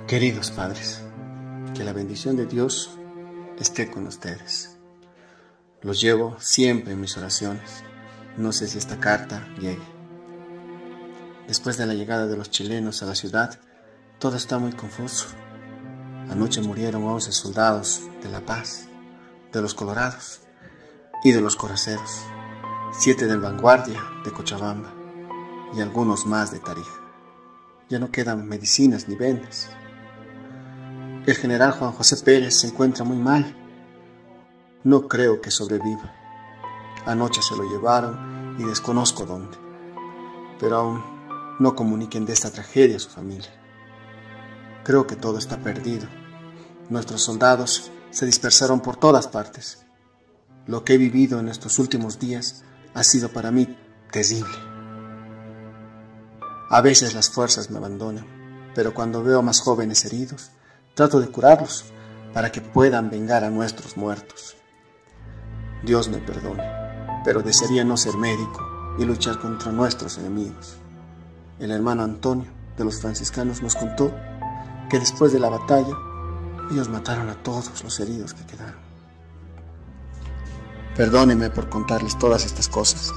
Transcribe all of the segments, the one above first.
Queridos padres, que la bendición de Dios esté con ustedes. Los llevo siempre en mis oraciones. No sé si esta carta llegue. Después de la llegada de los chilenos a la ciudad, todo está muy confuso. Anoche murieron 11 soldados de La Paz, de los Colorados y de los Coraceros, 7 del Vanguardia de Cochabamba y algunos más de Tarija. Ya no quedan medicinas ni vendas. El general Juan José Pérez se encuentra muy mal. No creo que sobreviva. Anoche se lo llevaron y desconozco dónde. Pero aún no comuniquen de esta tragedia a su familia. Creo que todo está perdido. Nuestros soldados se dispersaron por todas partes. Lo que he vivido en estos últimos días ha sido para mí terrible. A veces las fuerzas me abandonan, pero cuando veo a más jóvenes heridos, trato de curarlos para que puedan vengar a nuestros muertos. Dios me perdone, pero desearía no ser médico y luchar contra nuestros enemigos. El hermano Antonio de los franciscanos nos contó que después de la batalla, ellos mataron a todos los heridos que quedaron. Perdóneme por contarles todas estas cosas,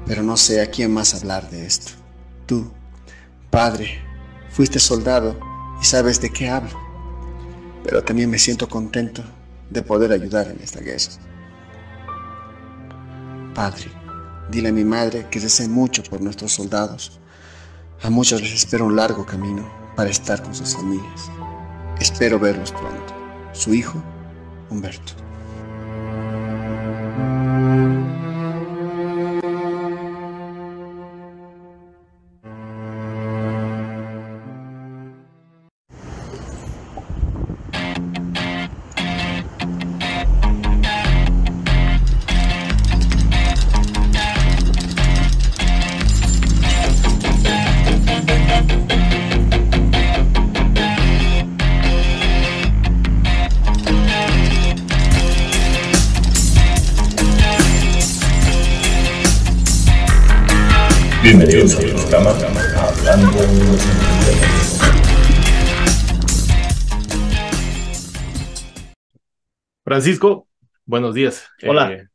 pero no sé a quién más hablar de esto. Tú, padre, fuiste soldado y sabes de qué hablo, pero también me siento contento de poder ayudar en esta guerra. Padre, dile a mi madre que desee mucho por nuestros soldados. A muchos les espera un largo camino para estar con sus familias. Espero verlos pronto. Su hijo, Humberto. Bienvenidos al programa Hablando de los Emprendedores. Francisco, buenos días. Hola.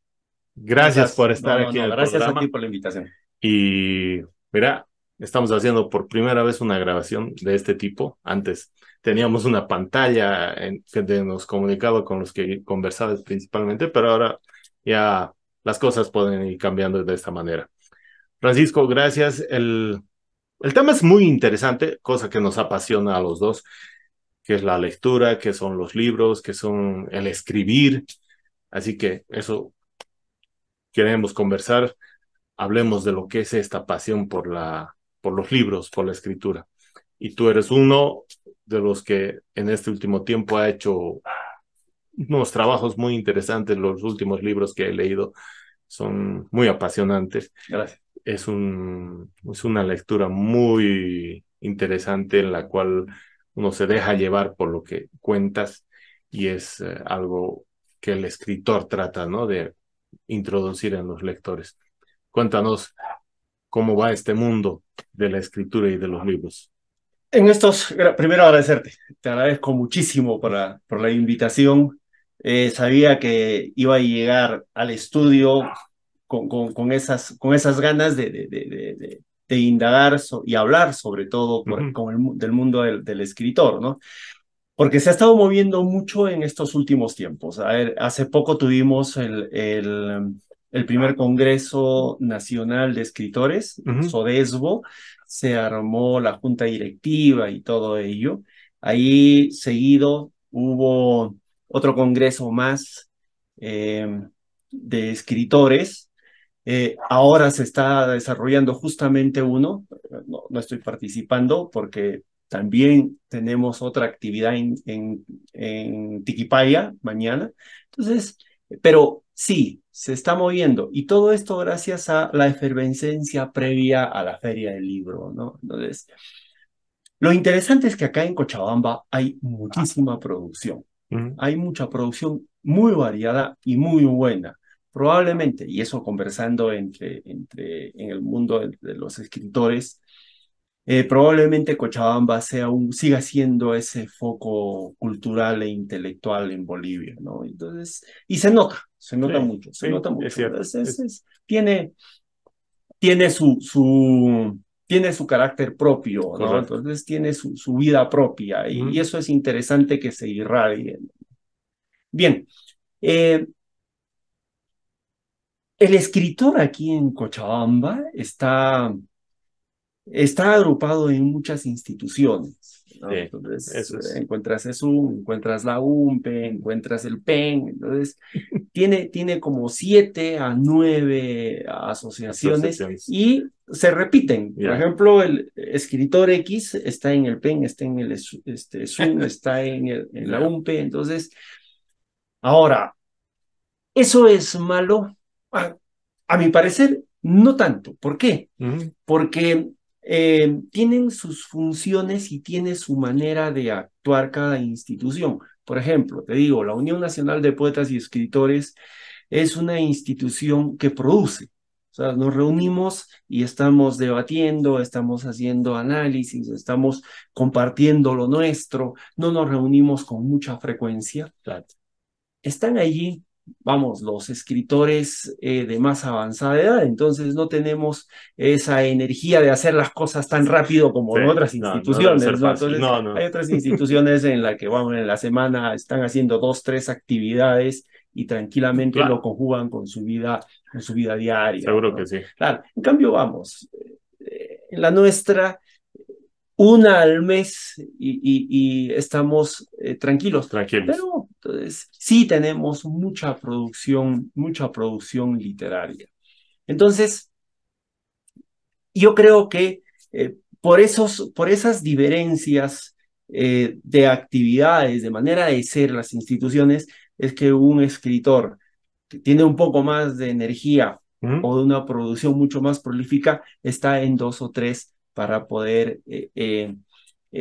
Gracias por estar aquí en el gracias programa. a ti por la invitación. Y mira, estamos haciendo por primera vez una grabación de este tipo. Antes teníamos una pantalla que nos comunicaba con los que conversabas principalmente, pero ahora ya las cosas pueden ir cambiando de esta manera. Francisco, gracias. El tema es muy interesante, cosa que nos apasiona a los dos, que es la lectura, que son los libros, que son el escribir. Así que eso queremos conversar. Hablemos de lo que es esta pasión por los libros, por la escritura. Y tú eres uno de los que en este último tiempo ha hecho unos trabajos muy interesantes. Los últimos libros que he leído son muy apasionantes. Gracias. Es una lectura muy interesante en la cual uno se deja llevar por lo que cuentas y es algo que el escritor trata, ¿no?, de introducir en los lectores. Cuéntanos cómo va este mundo de la escritura y de los libros. Primero agradecerte. Te agradezco muchísimo por la invitación. Sabía que iba a llegar al estudio con esas ganas de indagar y hablar sobre todo del mundo del escritor, ¿no? Porque se ha estado moviendo mucho en estos últimos tiempos. A ver, hace poco tuvimos el primer Congreso Nacional de Escritores, SODESBO, se armó la junta directiva y todo ello. Ahí seguido hubo otro congreso más de escritores. Ahora se está desarrollando justamente uno, no estoy participando porque también tenemos otra actividad en Tiquipaya mañana. Entonces, pero sí, se está moviendo y todo esto gracias a la efervescencia previa a la Feria del Libro, ¿no? Entonces, lo interesante es que acá en Cochabamba hay muchísima producción. Hay mucha producción muy variada y muy buena. Probablemente, y eso conversando en el mundo de los escritores, probablemente Cochabamba siga siendo ese foco cultural e intelectual en Bolivia, ¿no? Entonces, y se nota Sí, mucho, se sí, nota es mucho. cierto. Tiene tiene su carácter propio, ¿no? Correcto. Entonces tiene su vida propia y Ujú. eso es interesante que se irradie. Bien, eh, el escritor aquí en Cochabamba está agrupado en muchas instituciones, ¿no? Sí, Entonces, eso es. encuentras ESUM, encuentras la UMPE, encuentras el PEN, entonces tiene como 7 a 9 asociaciones Asociaciones. y se repiten. Por Ya. ejemplo, el escritor X está en el PEN, está en el ESUM, está en la Ya. UMPE, entonces, ahora, ¿eso es malo? A, a mi parecer, no tanto. ¿Por qué? Ujú. Porque tienen sus funciones y tiene su manera de actuar cada institución. Por ejemplo, te digo, la Unión Nacional de Poetas y Escritores es una institución que produce. O sea, nos reunimos y estamos debatiendo, estamos haciendo análisis, estamos compartiendo lo nuestro, no nos reunimos con mucha frecuencia. Claro. Están allí, vamos, los escritores de más avanzada edad, entonces no tenemos esa energía de hacer las cosas tan rápido como Sí, en otras no, no debe ser instituciones, ¿no? fácil. Entonces, No, hay no. otras instituciones en las que, vamos, en la semana están haciendo 2, 3 actividades y tranquilamente lo Claro, conjugan con su vida diaria, seguro que ¿no? sí. Claro, en cambio, vamos, en la nuestra una al mes y estamos tranquilos. Tranquilos. Pero entonces, sí tenemos mucha producción literaria. Entonces, yo creo que por esas diferencias de actividades, de manera de ser las instituciones, es que un escritor que tiene un poco más de energía Ujú. o de una producción mucho más prolífica está en 2 o 3 para poder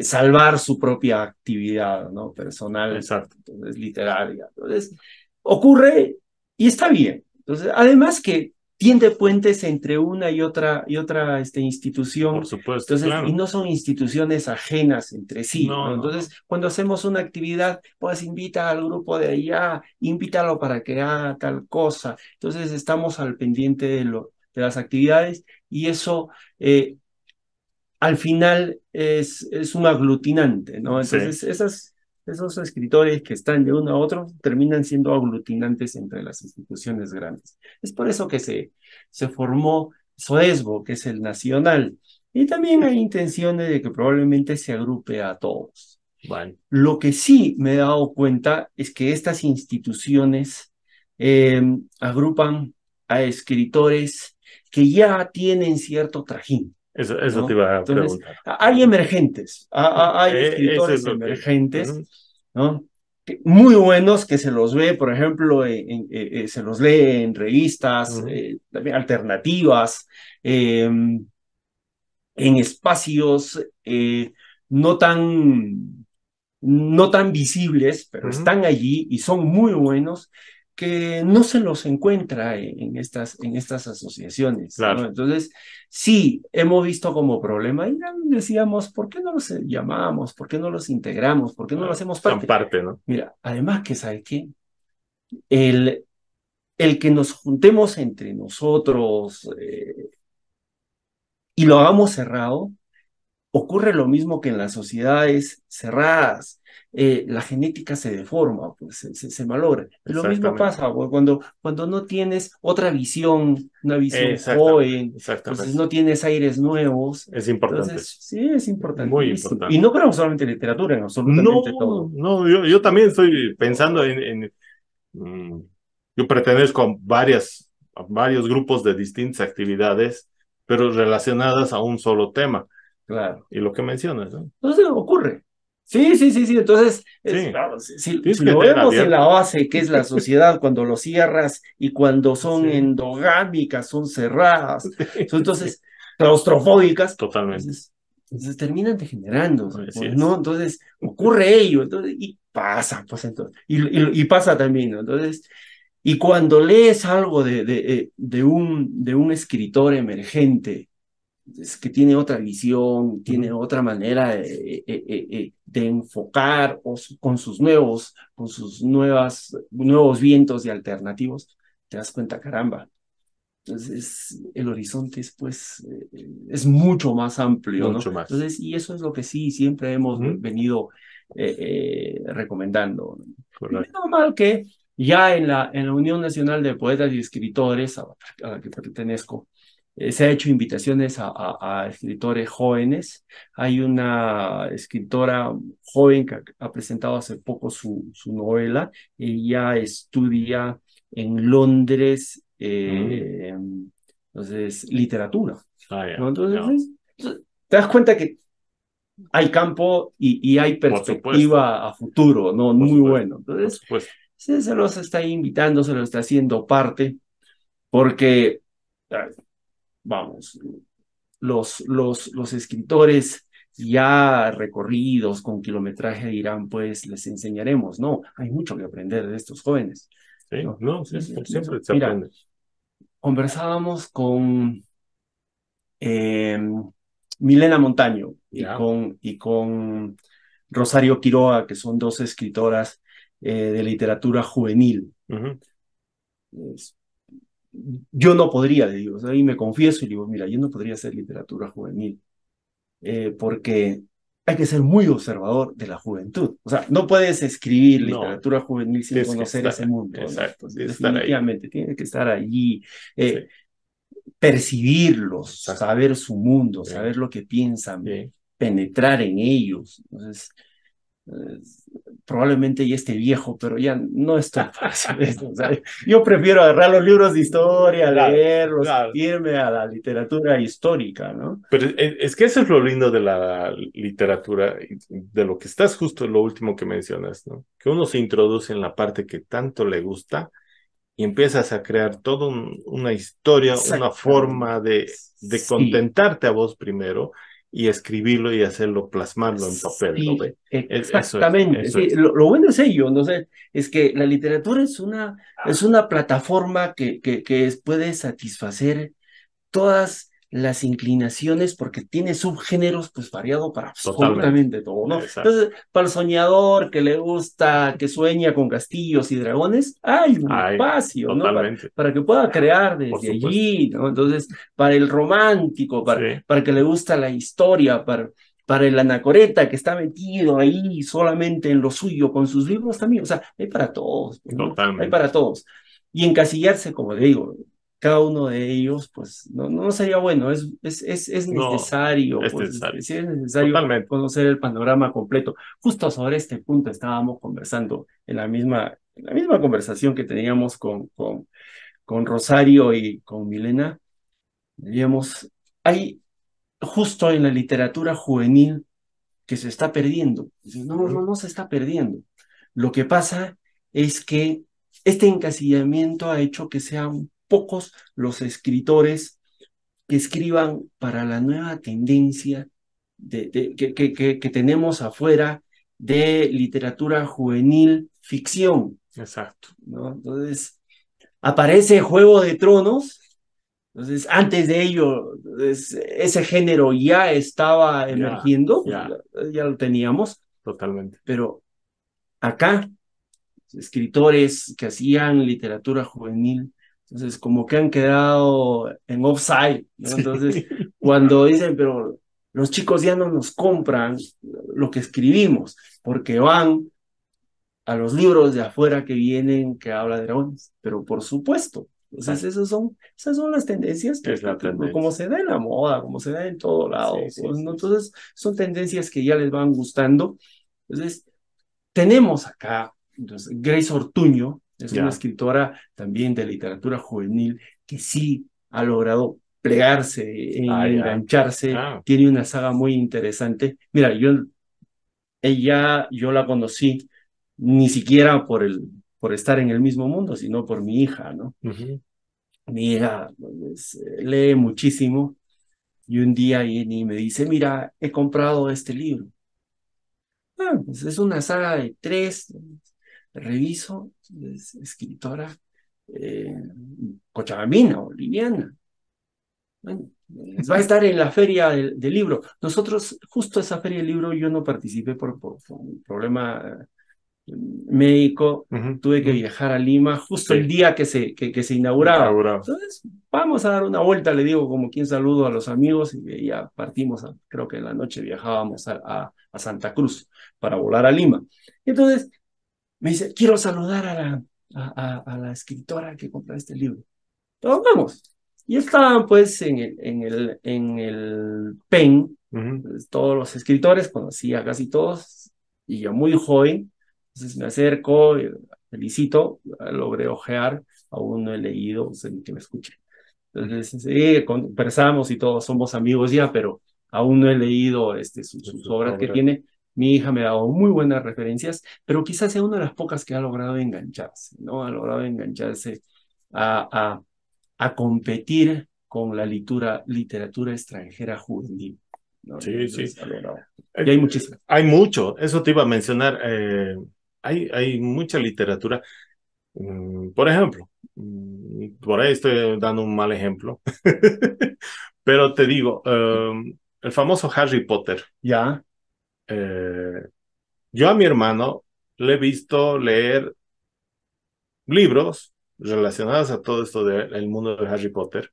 salvar su propia actividad, ¿no? Personal, Exacto. entonces, literaria. Entonces, ocurre y está bien. Entonces, además que tiende puentes entre una y otra Por institución. supuesto, Entonces, y claro. no son instituciones ajenas entre sí, No, ¿no? no, no. Entonces, cuando hacemos una actividad, pues invita al grupo de allá, invítalo para que haga tal cosa. Entonces, estamos al pendiente de las actividades y eso al final es un aglutinante, ¿no? Sí, Entonces, esos escritores que están de uno a otro terminan siendo aglutinantes entre las instituciones grandes. Es por eso que se formó SOESBO, que es el nacional, y también hay intenciones de que probablemente se agrupe a todos. bueno. Lo que sí me he dado cuenta es que estas instituciones agrupan a escritores que ya tienen cierto trajín, Eso te ¿no? iba a Entonces, preguntar. hay emergentes, hay Eso es escritores lo que... emergentes, Ujú. ¿no? Muy buenos que se los ve, por ejemplo, se los lee en revistas Ujú. también alternativas, en espacios no tan, no tan visibles, pero Ujú. están allí y son muy buenos, que no se los encuentra en estas asociaciones, ¿no? Claro. Entonces, sí, hemos visto como problema y ya decíamos, ¿por qué no los llamamos? ¿Por qué no los integramos? ¿Por qué no los hacemos San parte? parte, ¿no? Mira, además que, ¿sabe qué? El, el que nos juntemos entre nosotros y lo hagamos cerrado, ocurre lo mismo que en las sociedades cerradas. La genética se deforma, pues se malogra. Y lo mismo Exactamente. pasa pues, cuando no tienes otra visión, una visión Exactamente. joven, entonces Exactamente. no tienes aires nuevos. Es importante eso. Entonces, sí, es Muy importantísimo. Y importante. no creo solamente en literatura, en No, absolutamente todo. no, yo también estoy pensando mm, yo pertenezco a varios grupos de distintas actividades, pero relacionadas a un solo tema. Claro. Y lo que mencionas, ¿no? Entonces ocurre. Sí, sí, sí, sí. Entonces, Sí, claro, tienes si que lo tener vemos en la abierto. base que es la sociedad, cuando lo cierras y cuando son Sí, endogámicas, son cerradas, son sí, entonces claustrofóbicas, totalmente. entonces terminan degenerándose, Así pues, ¿no? es. Entonces ocurre ello, entonces, y pasa, pues entonces, y pasa también, ¿no? Entonces, y cuando lees algo de un escritor emergente, es que tiene otra visión, tiene otra manera de enfocar con sus nuevos vientos y alternativos, te das cuenta, caramba. Entonces, el horizonte es, pues, es mucho más amplio, ¿no? Mucho más. Entonces, y eso es lo que sí siempre hemos venido recomendando. Y Correcto. menos mal que ya en la Unión Nacional de Poetas y Escritores, a la que pertenezco, se ha hecho invitaciones a escritores jóvenes. Hay una escritora joven que ha presentado hace poco su novela. Ella estudia en Londres, entonces, literatura, Ah, ya. ¿no? Ya. Entonces, te das cuenta que hay campo y hay Por supuesto, perspectiva a futuro, ¿no? por Muy supuesto, bueno. por Entonces, supuesto. se los está invitando, se los está haciendo parte, porque, vamos, los escritores ya recorridos con kilometraje dirán, pues les enseñaremos. No, hay mucho que aprender de estos jóvenes, Sí, ¿no? no, sí, por siempre se Mira, aprende. conversábamos con eh, Milena Montaño Ya. y con Rosario Quiroga, que son dos escritoras de literatura juvenil. Ujú. Es- yo no podría, le digo, o sea, y me confieso y digo, mira, yo no podría hacer literatura juvenil, porque hay que ser muy observador de la juventud. O sea, no puedes escribir No, literatura juvenil sin tienes que conocer ese estar, mundo, ¿no? exacto, Entonces, tienes que estar ahí. definitivamente, tiene que estar allí. Sí, Percibirlos, exacto. saber su mundo, Sí, saber lo que piensan, sí. penetrar en ellos. Entonces, eh, probablemente ya esté viejo, pero ya no estoy para hacer eso. O sea, yo prefiero agarrar los libros de historia, Claro, leerlos, claro. irme a la literatura histórica, ¿no? Pero es que eso es lo lindo de la literatura, y de lo que estás justo lo último que mencionas, ¿no? Que uno se introduce en la parte que tanto le gusta y empiezas a crear toda una historia, una Exactamente. forma de Sí, contentarte a vos primero y escribirlo y hacerlo, plasmarlo en papel, ¿no sí, ve? Eso es, exactamente. eso Sí, es. lo bueno es ello, no sé, es que la literatura es una plataforma que puede satisfacer todas las inclinaciones porque tiene subgéneros pues variado para Totalmente. absolutamente todo, ¿no? Exacto. Entonces, para el soñador que le gusta, que sueña con castillos y dragones, hay un Ay, espacio, ¿no? totalmente. Para que pueda crear Por desde supuesto. allí, ¿no? Entonces, para el romántico, Sí, para que le gusta la historia, para el anacoreta que está metido ahí solamente en lo suyo con sus libros también, o sea, hay para todos, ¿no? Hay totalmente. para todos. Y encasillarse, como te digo, cada uno de ellos, pues no sería bueno, es No, necesario, es pues necesario. sí es necesario Totalmente. conocer el panorama completo. Justo sobre este punto estábamos conversando en la misma conversación que teníamos con Rosario y con Milena, digamos, hay justo en la literatura juvenil que se está perdiendo. No, no, Ujú. no se está perdiendo. Lo que pasa es que este encasillamiento ha hecho que sean pocos los escritores que escriban para la nueva tendencia que tenemos afuera de literatura juvenil ficción, Exacto. ¿no? Entonces, aparece Juego de Tronos. Entonces, antes de ello, ese género ya estaba Ya, emergiendo, pues ya, ya lo teníamos, totalmente. pero acá, escritores que hacían literatura juvenil, entonces como que han quedado en offside, ¿no? Entonces, Sí. cuando dicen, pero los chicos ya no nos compran lo que escribimos, porque van a los libros de afuera que vienen, que habla de dragones, pero por supuesto. Entonces, Exacto. esas son las tendencias Es la como tendencia. se da en la moda, como se da en todo Sí, lado, sí, pues, ¿no? sí, sí. Entonces, son tendencias que ya les van gustando. Entonces, tenemos acá, entonces, Grace Ortuño, es una Ya. escritora también de literatura juvenil que sí ha logrado plegarse Ah, y ya. engancharse, Ah, tiene una saga muy interesante. Mira, yo la conocí ni siquiera por estar en el mismo mundo, sino por mi hija, ¿no? ujú. Mi hija pues, lee muchísimo y un día viene y me dice, mira, he comprado este libro. Pues es una saga de tres, reviso, es escritora cochabambina, boliviana. Bueno, va a estar en la feria del libro. Nosotros, justo esa feria del libro, yo no participé por un problema médico, Ujú, tuve que ujú. viajar a Lima justo el Sí, día que se inauguraba. inaugurado. Entonces, vamos a dar una vuelta, le digo, como quien saludo a los amigos, y ya partimos, creo que en la noche viajábamos a Santa Cruz para volar a Lima. Entonces, me dice, quiero saludar a la escritora que compró este libro. Entonces, vamos. Y estaban pues en el PEN, Ujú. pues, todos los escritores, conocía casi todos, y yo muy joven, entonces me acerco, felicito, logré ojear, aún no he leído, sé que me escuche. Entonces, sí, conversamos y todos somos amigos ya, pero aún no he leído sus Sus obras que obras. tiene. Mi hija me ha dado muy buenas referencias, pero quizás sea una de las pocas que ha logrado engancharse, ¿no? Ha logrado engancharse a, a, a competir con la literatura extranjera juvenil, ¿no? Sí, sí. Entonces, ha logrado. Y Eh, hay muchísimas. Hay mucho, eso te iba a mencionar. Hay mucha literatura. Por ejemplo, por ahí estoy dando un mal ejemplo, pero te digo, el famoso Harry Potter. Ya, eh, yo a mi hermano le he visto leer libros relacionados a todo esto del mundo de Harry Potter,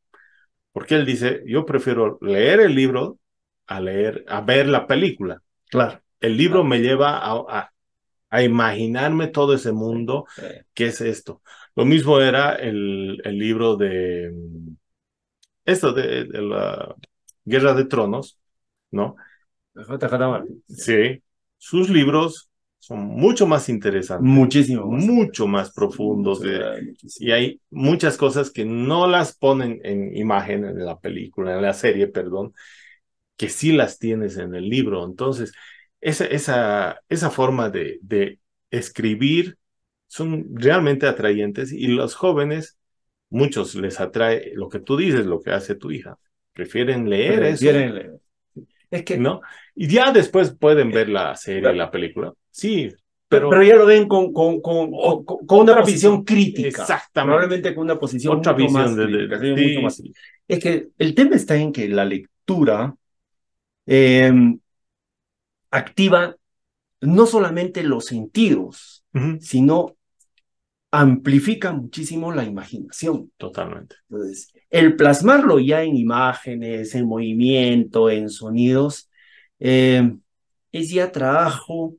porque él dice, yo prefiero leer el libro a ver la película. claro, El libro claro. me lleva a imaginarme todo ese mundo. ¿Qué es esto? Lo mismo era el libro de esto de la Guerra de Tronos, ¿no? JJ Martín. Sí, sus libros son mucho más interesantes, Muchísimo más mucho más interesantes. profundos, Muchísimo. y hay muchas cosas que no las ponen en imagen en la película, en la serie, perdón, que sí las tienes en el libro. Entonces, esa forma de escribir son realmente atrayentes, y los jóvenes, muchos les atrae lo que tú dices, lo que hace tu hija. Prefieren leer eso, Prefieren leer. Es que, ¿no? Y ya después pueden ver la serie, la película. Sí, pero pero ya lo ven con una otra posición visión. crítica, Exactamente. probablemente con una posición Otra mucho visión más crítica, sí, mucho sí, más. sí. Es que el tema está en que la lectura eh, activa no solamente los sentidos, Ujú. sino amplifica muchísimo la imaginación. Totalmente. Entonces, el plasmarlo ya en imágenes, en movimiento, en sonidos, eh, es ya trabajo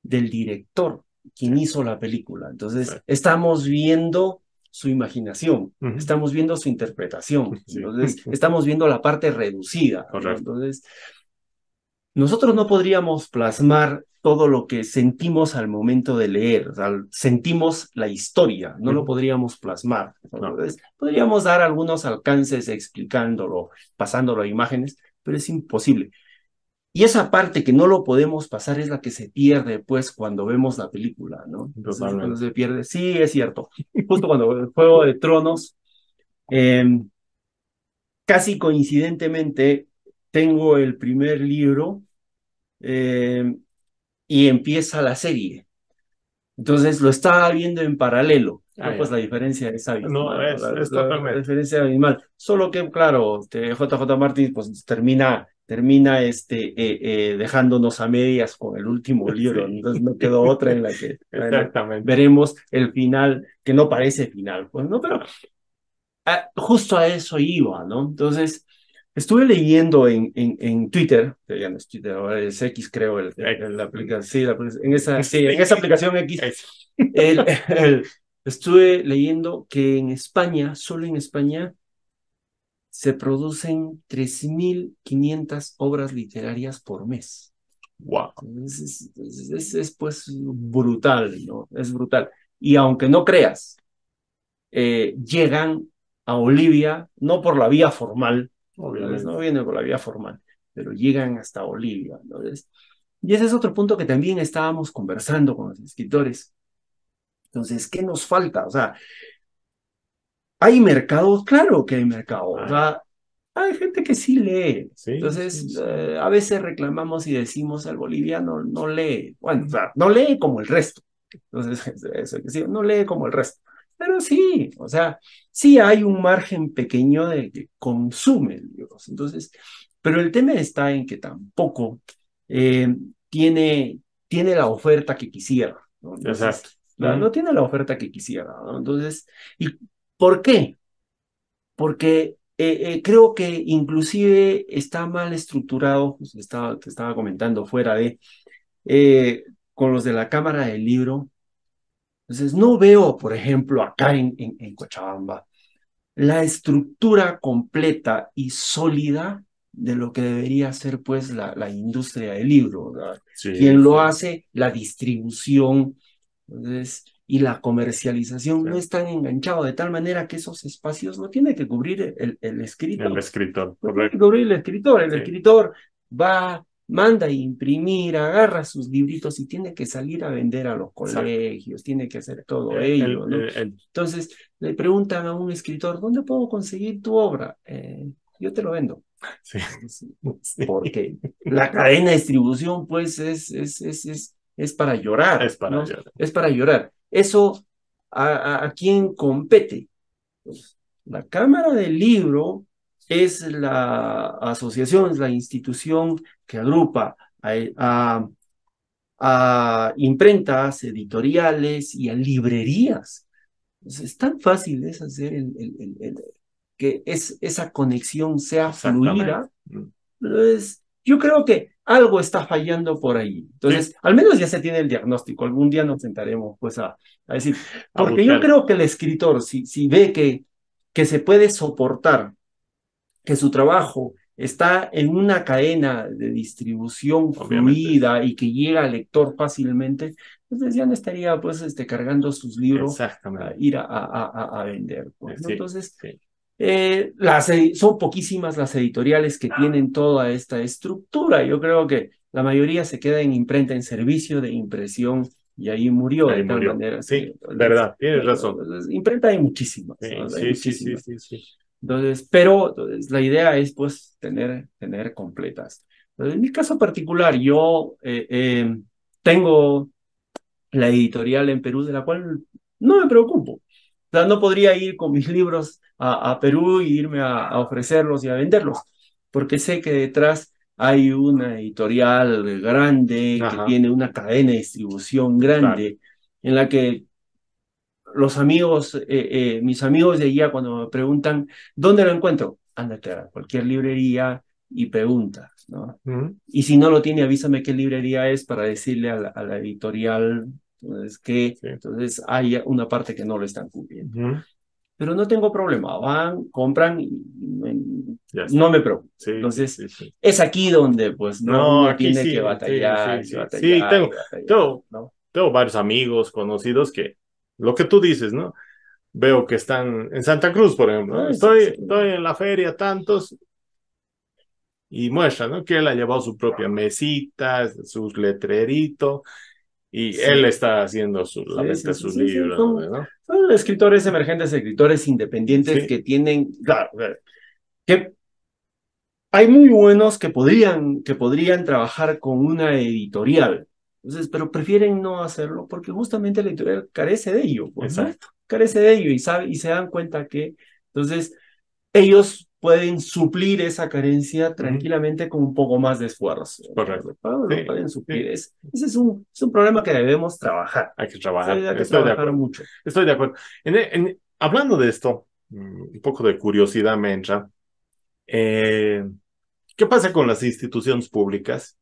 del director, Sí, quien hizo la película. sí. Entonces, estamos viendo su imaginación, Ujú. estamos viendo su interpretación, Sí. entonces, estamos viendo la parte reducida, ¿no? Correcto. Entonces, nosotros no podríamos plasmar todo lo que sentimos al momento de leer, o sea, sentimos la historia, no lo Ujú. podríamos plasmar. No, Entonces, podríamos dar algunos alcances explicándolo, pasándolo a imágenes, pero es imposible. Y esa parte que no lo podemos pasar es la que se pierde, pues, cuando vemos la película, ¿no? Entonces, cuando totalmente. se pierde, sí, es cierto. Justo cuando el Juego de Tronos, eh, casi coincidentemente, tengo el primer libro eh, y empieza la serie. Entonces lo estaba viendo en paralelo, Ah, pero pues ya. la diferencia es No, abismal, ¿no? es La totalmente. diferencia es abismal. Solo que, claro, JJ Martin pues termina dejándonos a medias con el último libro, Sí, entonces no quedó otra en la que, bueno, exactamente. veremos el final, que no parece final, pues, ¿no? Pero justo a eso iba, ¿no? Entonces, estuve leyendo en Twitter, que ya no es Twitter, ahora es X, creo, la aplicación, sí, en esa aplicación X, Eso. el- el- estuve leyendo que en España, solo en España, se producen 3.500 obras literarias por mes. Wow. Es, pues brutal, ¿no? Es brutal. Y aunque no creas, llegan a Bolivia, no por la vía formal, entonces no Obviamente. vienen por la vía formal, pero llegan hasta Bolivia. Entonces, y ese es otro punto que también estábamos conversando con los escritores. Entonces, ¿qué nos falta? O sea, ¿hay mercados? Claro que hay mercados. O Ay, sea, hay gente que sí lee. sí, sí, Entonces, sí. a veces reclamamos y decimos, el boliviano no lee. Bueno, o sea, no lee como el resto. Entonces, eso hay que decir, no lee como el resto. Pero sí, o sea, sí hay un margen pequeño de que consumen. libros. Entonces, pero el tema está en que tampoco tiene la oferta que quisiera, ¿no? Entonces, Exacto. no tiene la oferta que quisiera, ¿no? Entonces, ¿y por qué? Porque creo que inclusive está mal estructurado, pues, te estaba comentando fuera de, con los de la Cámara del Libro. Entonces, no veo, por ejemplo, acá en Cochabamba, la estructura completa y sólida de lo que debería ser pues la industria del libro, ¿verdad? Sí, Quien lo sí. hace, la distribución, entonces, y la comercialización no están enganchados de tal manera que esos espacios no tiene que cubrir el escritor. El escritor, No tiene que correcto. cubrir el escritor. El Sí. escritor va, manda a imprimir, agarra sus libritos y tiene que salir a vender a los colegios, tiene que hacer todo ello, ¿no? Entonces, le preguntan a un escritor, ¿dónde puedo conseguir tu obra? Yo te lo vendo. Sí. Porque la cadena de distribución, pues, es para llorar. Es para ¿no? llorar. Es para llorar. Eso, ¿a quién compete? Pues, la Cámara del Libro es la asociación, es la institución que agrupa a imprentas, editoriales y a librerías. Entonces, es tan fácil es hacer que esa conexión sea fluida. Entonces, yo creo que algo está fallando por ahí. Entonces, Sí. al menos ya se tiene el diagnóstico. Algún día nos sentaremos pues a decir, A porque yo buscar. creo que el escritor, si ve que se puede soportar, que su trabajo está en una cadena de distribución Obviamente. fluida y que llega al lector fácilmente, entonces ya no estaría pues cargando sus libros a Exactamente. ir a vender. Pues, ¿no? Sí, Entonces, sí. son poquísimas las editoriales que tienen toda esta estructura. Yo creo que la mayoría se queda en imprenta, en servicio de impresión, y ahí murió Ahí de tal murió. manera. Sí, verdad, tienes razón. Imprenta hay muchísimas, Sí, ¿no? Hay sí, sí, sí, muchísimas. sí, sí. Entonces, pero entonces, la idea es pues tener completas. Entonces, en mi caso particular, yo tengo la editorial en Perú, de la cual no me preocupo. O sea, no podría ir con mis libros a Perú y irme a ofrecerlos y a venderlos, porque sé que detrás hay una editorial grande que Ajá, tiene una cadena de distribución claro. grande, en la que los amigos, mis amigos de allá, cuando me preguntan, ¿dónde lo encuentro? Ándate a cualquier librería y pregunta, ¿no? Ujú. Y si no lo tiene, avísame qué librería es para decirle a la editorial, entonces, que Sí. entonces hay una parte que no lo están cubriendo. Ujú. Pero no tengo problema, van, compran y Ya está. no me preocupo. Sí, Entonces, sí, sí. es aquí donde pues No, uno aquí tiene sí, que batallar, sí, y sí, sí. Sí, batallar, y batallar, ¿no? tengo varios amigos conocidos que lo que tú dices, ¿no? Veo que están en Santa Cruz, por ejemplo, ¿no? Ay, sí, sí. Estoy en la feria tantos y muestra, ¿no? Que él ha llevado su propia mesita, sus letreritos y Sí. él está haciendo la Sí, venta de sí, sus sí, sí, libros, ¿no? son escritores emergentes, escritores independientes Sí, que tienen, claro, que hay muy buenos que podrían trabajar con una editorial. Entonces, pero prefieren no hacerlo porque justamente la editorial carece de ello, pues, ¿no? exacto. Carece de ello y se dan cuenta que, entonces, ellos pueden suplir esa carencia Ujú. tranquilamente con un poco más de esfuerzo, Correcto. Lo Sí, pueden suplir. sí, Ese es un problema que debemos trabajar. hay que trabajar. Hay que Estoy de trabajar acuerdo. mucho. Estoy de acuerdo. Hablando de esto, un poco de curiosidad me entra. Eh, ¿Qué pasa con las instituciones públicas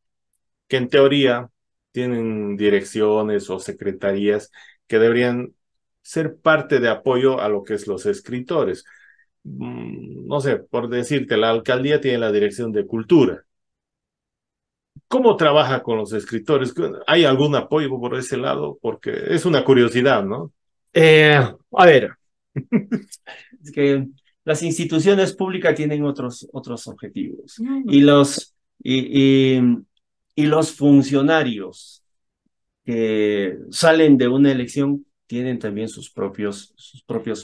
que en teoría tienen direcciones o secretarías que deberían ser parte de apoyo a lo que es los escritores? No sé, por decirte, la alcaldía tiene la dirección de cultura. ¿Cómo trabaja con los escritores? ¿Hay algún apoyo por ese lado? Porque es una curiosidad, ¿no? A ver, es que las instituciones públicas tienen otros objetivos y y los funcionarios que salen de una elección tienen también sus propios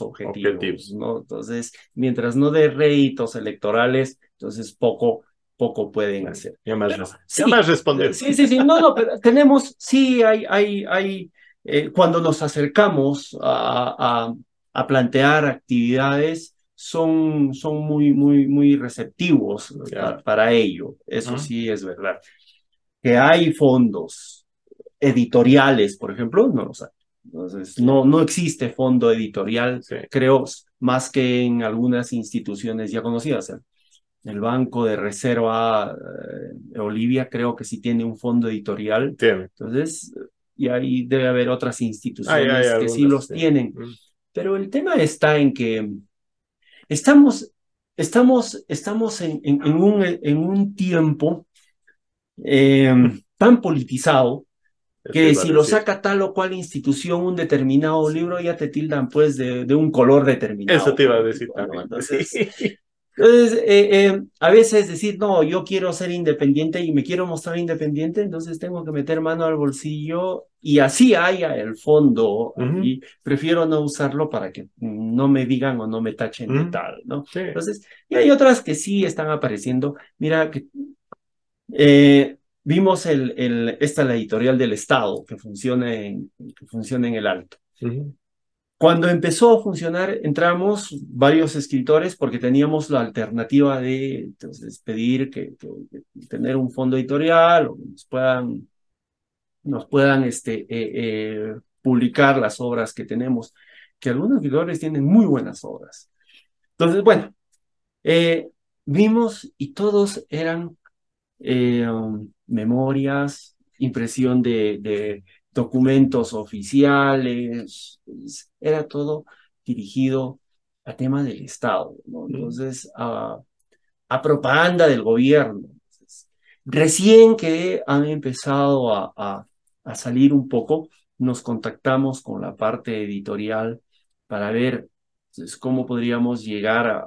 objetivos, Objetivos. ¿no? Entonces, mientras no dé réditos electorales, entonces poco pueden hacer. Ya me has, Sí, ya me has respondido. sí, no, pero tenemos, sí, cuando nos acercamos a plantear actividades, son muy receptivos Ya. para ello. Eso Ujú. sí es verdad. Que hay fondos editoriales, por ejemplo, no los hay. Entonces, no existe fondo editorial, Sí. creo, más que en algunas instituciones ya conocidas. El Banco de Reserva de Bolivia creo que sí tiene un fondo editorial. Tiene. Entonces, y ahí debe haber otras Hay instituciones que sí algunas, los sí. tienen. Mm. Pero el tema está en que estamos, estamos en un tiempo tan politizado Eso que iba a si lo decir. saca tal o cual institución un determinado libro, ya te tildan pues de un color Eso determinado te iba a decir político, ¿no? también. Sí. Entonces, a veces decir, no, yo quiero ser independiente y me quiero mostrar independiente, entonces tengo que meter mano al bolsillo y así haya el fondo Ujú, y prefiero no usarlo para que no me digan o no me tachen de ujú. tal, ¿no? Sí. Entonces, y hay otras que sí están apareciendo. Mira, que vimos la editorial del Estado que funciona en el Alto. Ujú, Cuando empezó a funcionar, entramos varios escritores porque teníamos la alternativa de entonces, pedir que tener un fondo editorial o que nos puedan publicar las obras que tenemos, que algunos escritores tienen muy buenas obras. Entonces, bueno, eh, vimos y todos eran memorias, impresión de documentos oficiales, era todo dirigido a tema del Estado, ¿no? ujú. Entonces, a propaganda del gobierno. Entonces, recién que han empezado a salir un poco, nos contactamos con la parte editorial para ver entonces, cómo podríamos llegar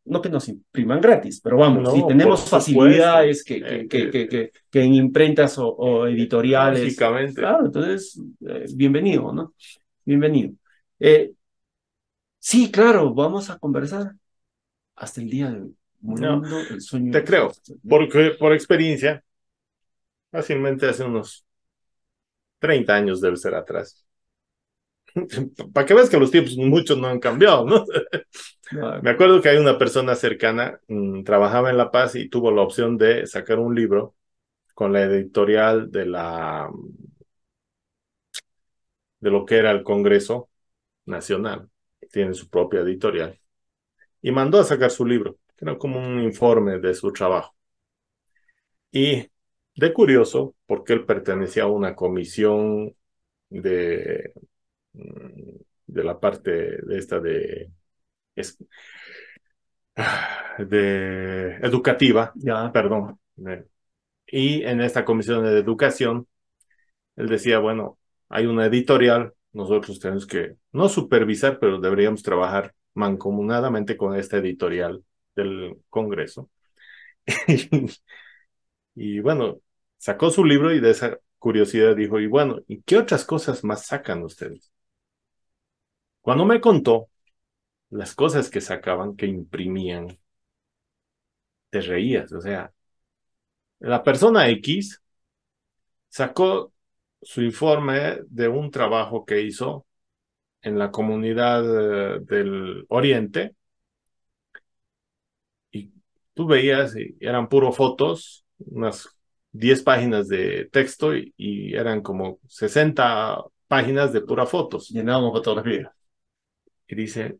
no que nos impriman gratis, pero vamos, si No, por tenemos supuesto. facilidades que en imprentas o editoriales, Lógicamente. claro, entonces, bienvenido, ¿no? Bienvenido. Eh, sí, claro, vamos a conversar hasta el día de hoy, No, muriendo el sueño te de los creo, justos, ¿no? porque por experiencia, fácilmente hace unos 30 años debe ser atrás. Para que veas que los tiempos muchos no han cambiado, ¿no? Ah, Me acuerdo que hay una persona cercana, trabajaba en La Paz y tuvo la opción de sacar un libro con la editorial de lo que era el Congreso Nacional. Tiene su propia editorial. Y mandó a sacar su libro, que era como un informe de su trabajo. Y de curioso, porque él pertenecía a una comisión de, de la parte de esta es- de educativa, ya, perdón. Y en esta comisión de educación, él decía, bueno, hay una editorial, nosotros tenemos que no supervisar, pero deberíamos trabajar mancomunadamente con esta editorial del Congreso. Y bueno, sacó su libro y de esa curiosidad dijo, y bueno, ¿y qué otras cosas más sacan ustedes? Cuando me contó las cosas que sacaban, que imprimían, te reías. O sea, la persona X sacó su informe de un trabajo que hizo en la comunidad del Oriente y tú veías y eran puro fotos, unas 10 páginas de texto y eran como 60 páginas de pura fotos. llenamos fotografía. Y dice,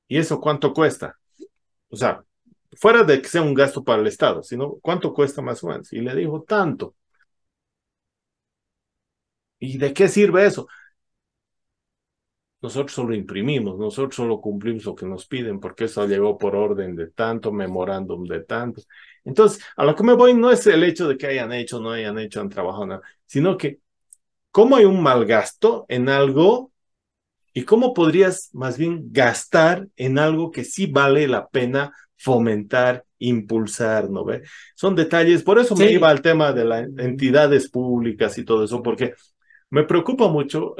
¿y eso cuánto cuesta? O sea, fuera de que sea un gasto para el Estado, sino cuánto cuesta más o menos. Y le dijo, tanto. ¿Y de qué sirve eso? Nosotros solo imprimimos, nosotros solo cumplimos lo que nos piden, porque eso llegó por orden de tanto, memorándum de tanto. Entonces, a lo que me voy no es el hecho de que hayan hecho, no hayan hecho, han trabajado, nada, sino que cómo hay un mal gasto en algo y cómo podrías más bien gastar en algo que sí vale la pena fomentar, impulsar, ¿no ve? Son detalles, por eso me iba Sí, al tema de las entidades públicas y todo eso, porque me preocupa mucho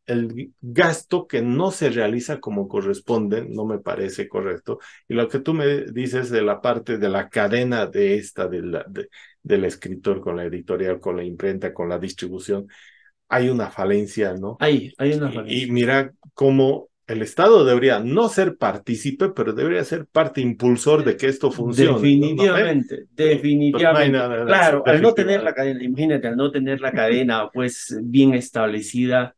el gasto que no se realiza como corresponde, no me parece correcto. Y lo que tú me dices de la parte de la cadena de del escritor con la editorial, con la imprenta, con la distribución, hay una falencia, ¿no? hay una Y falencia. mira cómo el Estado debería no ser partícipe, pero debería ser parte impulsor de que esto funcione. Definitivamente, definitivamente. No hay nada, Claro, al no tener definitivamente. la cadena, imagínate, al no tener la cadena pues bien establecida,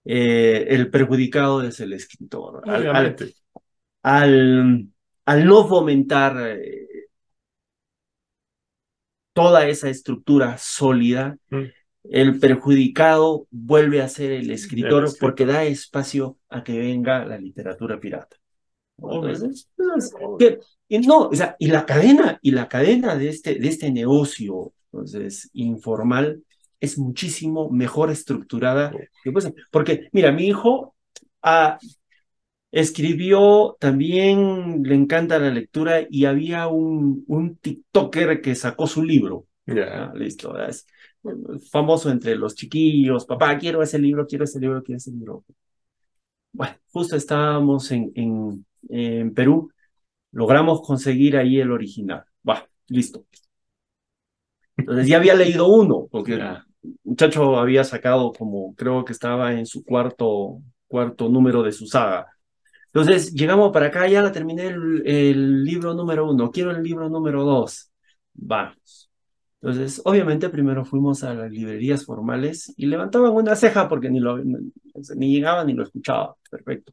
el perjudicado es el escritor. Obviamente. Al no fomentar toda esa estructura sólida, Mm. el perjudicado vuelve a ser el escritor escritor. porque da espacio a que venga la literatura pirata. Obvio. Entonces, y no, o sea, y la cadena de este negocio, entonces, informal, es muchísimo mejor estructurada. Pues, porque, mira, mi hijo escribió, también le encanta la lectura y había un TikToker que sacó su libro. Yeah. Listo, es famoso entre los chiquillos, papá, quiero ese libro, quiero ese libro, quiero ese libro. Bueno, justo estábamos en Perú, logramos conseguir ahí el original. Va, listo. Entonces ya había leído uno, porque el muchacho había sacado como, creo que estaba en su cuarto número de su saga. Entonces llegamos para acá, ya terminé el libro número 1, quiero el libro número 2. Vamos. Entonces, obviamente, primero fuimos a las librerías formales y levantaban una ceja porque ni llegaba ni lo escuchaba. Perfecto.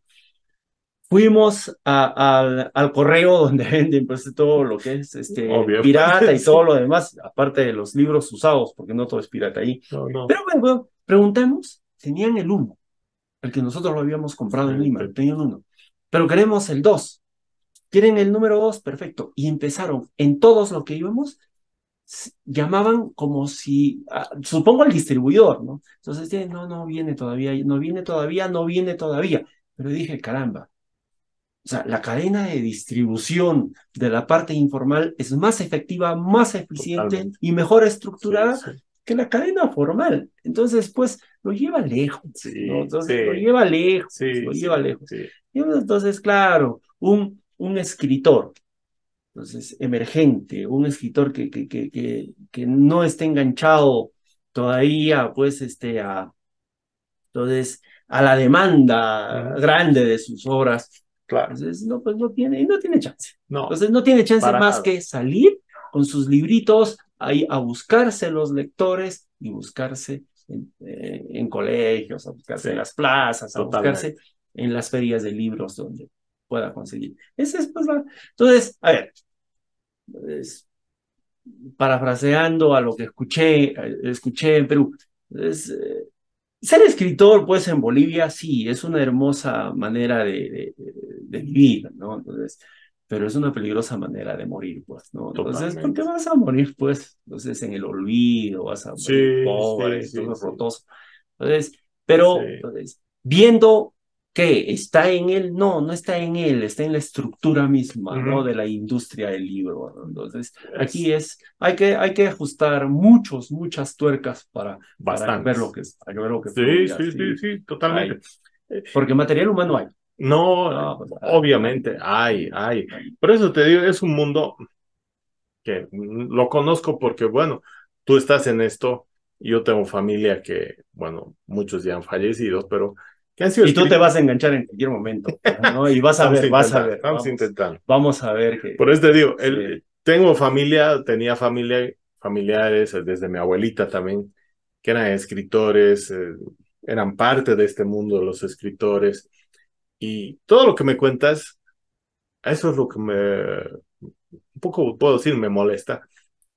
Fuimos al correo donde venden pues todo lo que es Obvio. pirata y todo lo demás, aparte de los libros usados, porque no todo es pirata ahí. No. Pero bueno, preguntamos, tenían el 1, el que nosotros lo habíamos comprado en Lima, tenían 1. Pero queremos el 2. ¿Quieren el número 2? Perfecto. Y empezaron, en todos los que íbamos, llamaban como si, supongo el distribuidor, ¿no? Entonces, no viene todavía, no viene todavía, no viene todavía. Pero dije, caramba, o sea, la cadena de distribución de la parte informal es más efectiva, más eficiente Totalmente. y mejor estructurada Sí. que la cadena formal. Entonces, pues, lo lleva lejos. Sí, ¿no? Entonces, sí. lo lleva lejos, Sí, lo sí, lleva lejos. sí. Y entonces, claro, un escritor, entonces, emergente, un escritor que no esté enganchado todavía, pues, entonces, a la demanda grande de sus obras. Claro. Entonces, no, pues no tiene chance. No, Entonces, no tiene chance para más nada. que salir con sus libritos ahí a buscarse los lectores y buscarse en colegios, a buscarse en las plazas, a buscarse en las ferias de libros donde pueda conseguir. Esa es pues Entonces, a ver, parafraseando a lo que escuché en Perú, ser escritor, pues, en Bolivia, sí, es una hermosa manera de vivir, ¿no? Entonces, pero es una peligrosa manera de morir, pues, ¿no? Entonces, ¿por qué vas a morir, pues? Entonces, en el olvido, vas a morir pobre, todo rotoso. Entonces, pero, entonces, viendo que está en él, no está en él, está en la estructura misma, ¿no? De la industria del libro, ¿no? Entonces, aquí hay que ajustar muchas tuercas para ver lo que Sí, totalmente. Porque material humano hay. No, pues, obviamente, hay. Por eso te digo, es un mundo que lo conozco porque, bueno, tú estás en esto, yo tengo familia que, bueno, muchos ya han fallecido, pero que han sido y tú te vas a enganchar en cualquier momento, ¿no? Y vas a ver. Estamos intentando. Vamos a ver que... Por eso te digo, tenía familiares, desde mi abuelita también, que eran escritores, eran parte de este mundo de los escritores, y todo lo que me cuentas, eso es lo que un poco puedo decir, me molesta.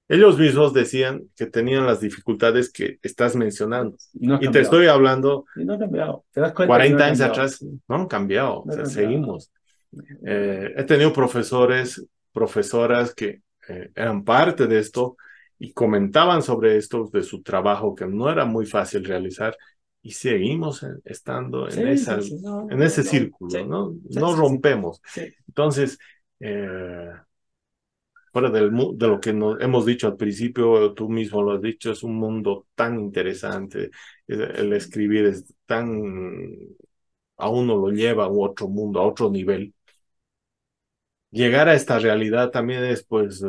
Ellos mismos decían que tenían las dificultades que estás mencionando. Y te estoy hablando, y no ha cambiado. ¿Te das cuenta 40 años atrás, no han cambiado, seguimos. He tenido profesoras que eran parte de esto y comentaban sobre esto, de su trabajo, que no era muy fácil realizar, y seguimos estando en ese círculo, ¿no? No rompemos. Entonces, fuera de lo que hemos dicho al principio, tú mismo lo has dicho, es un mundo tan interesante, el escribir es a uno lo lleva a otro mundo, a otro nivel. Llegar a esta realidad también es, pues,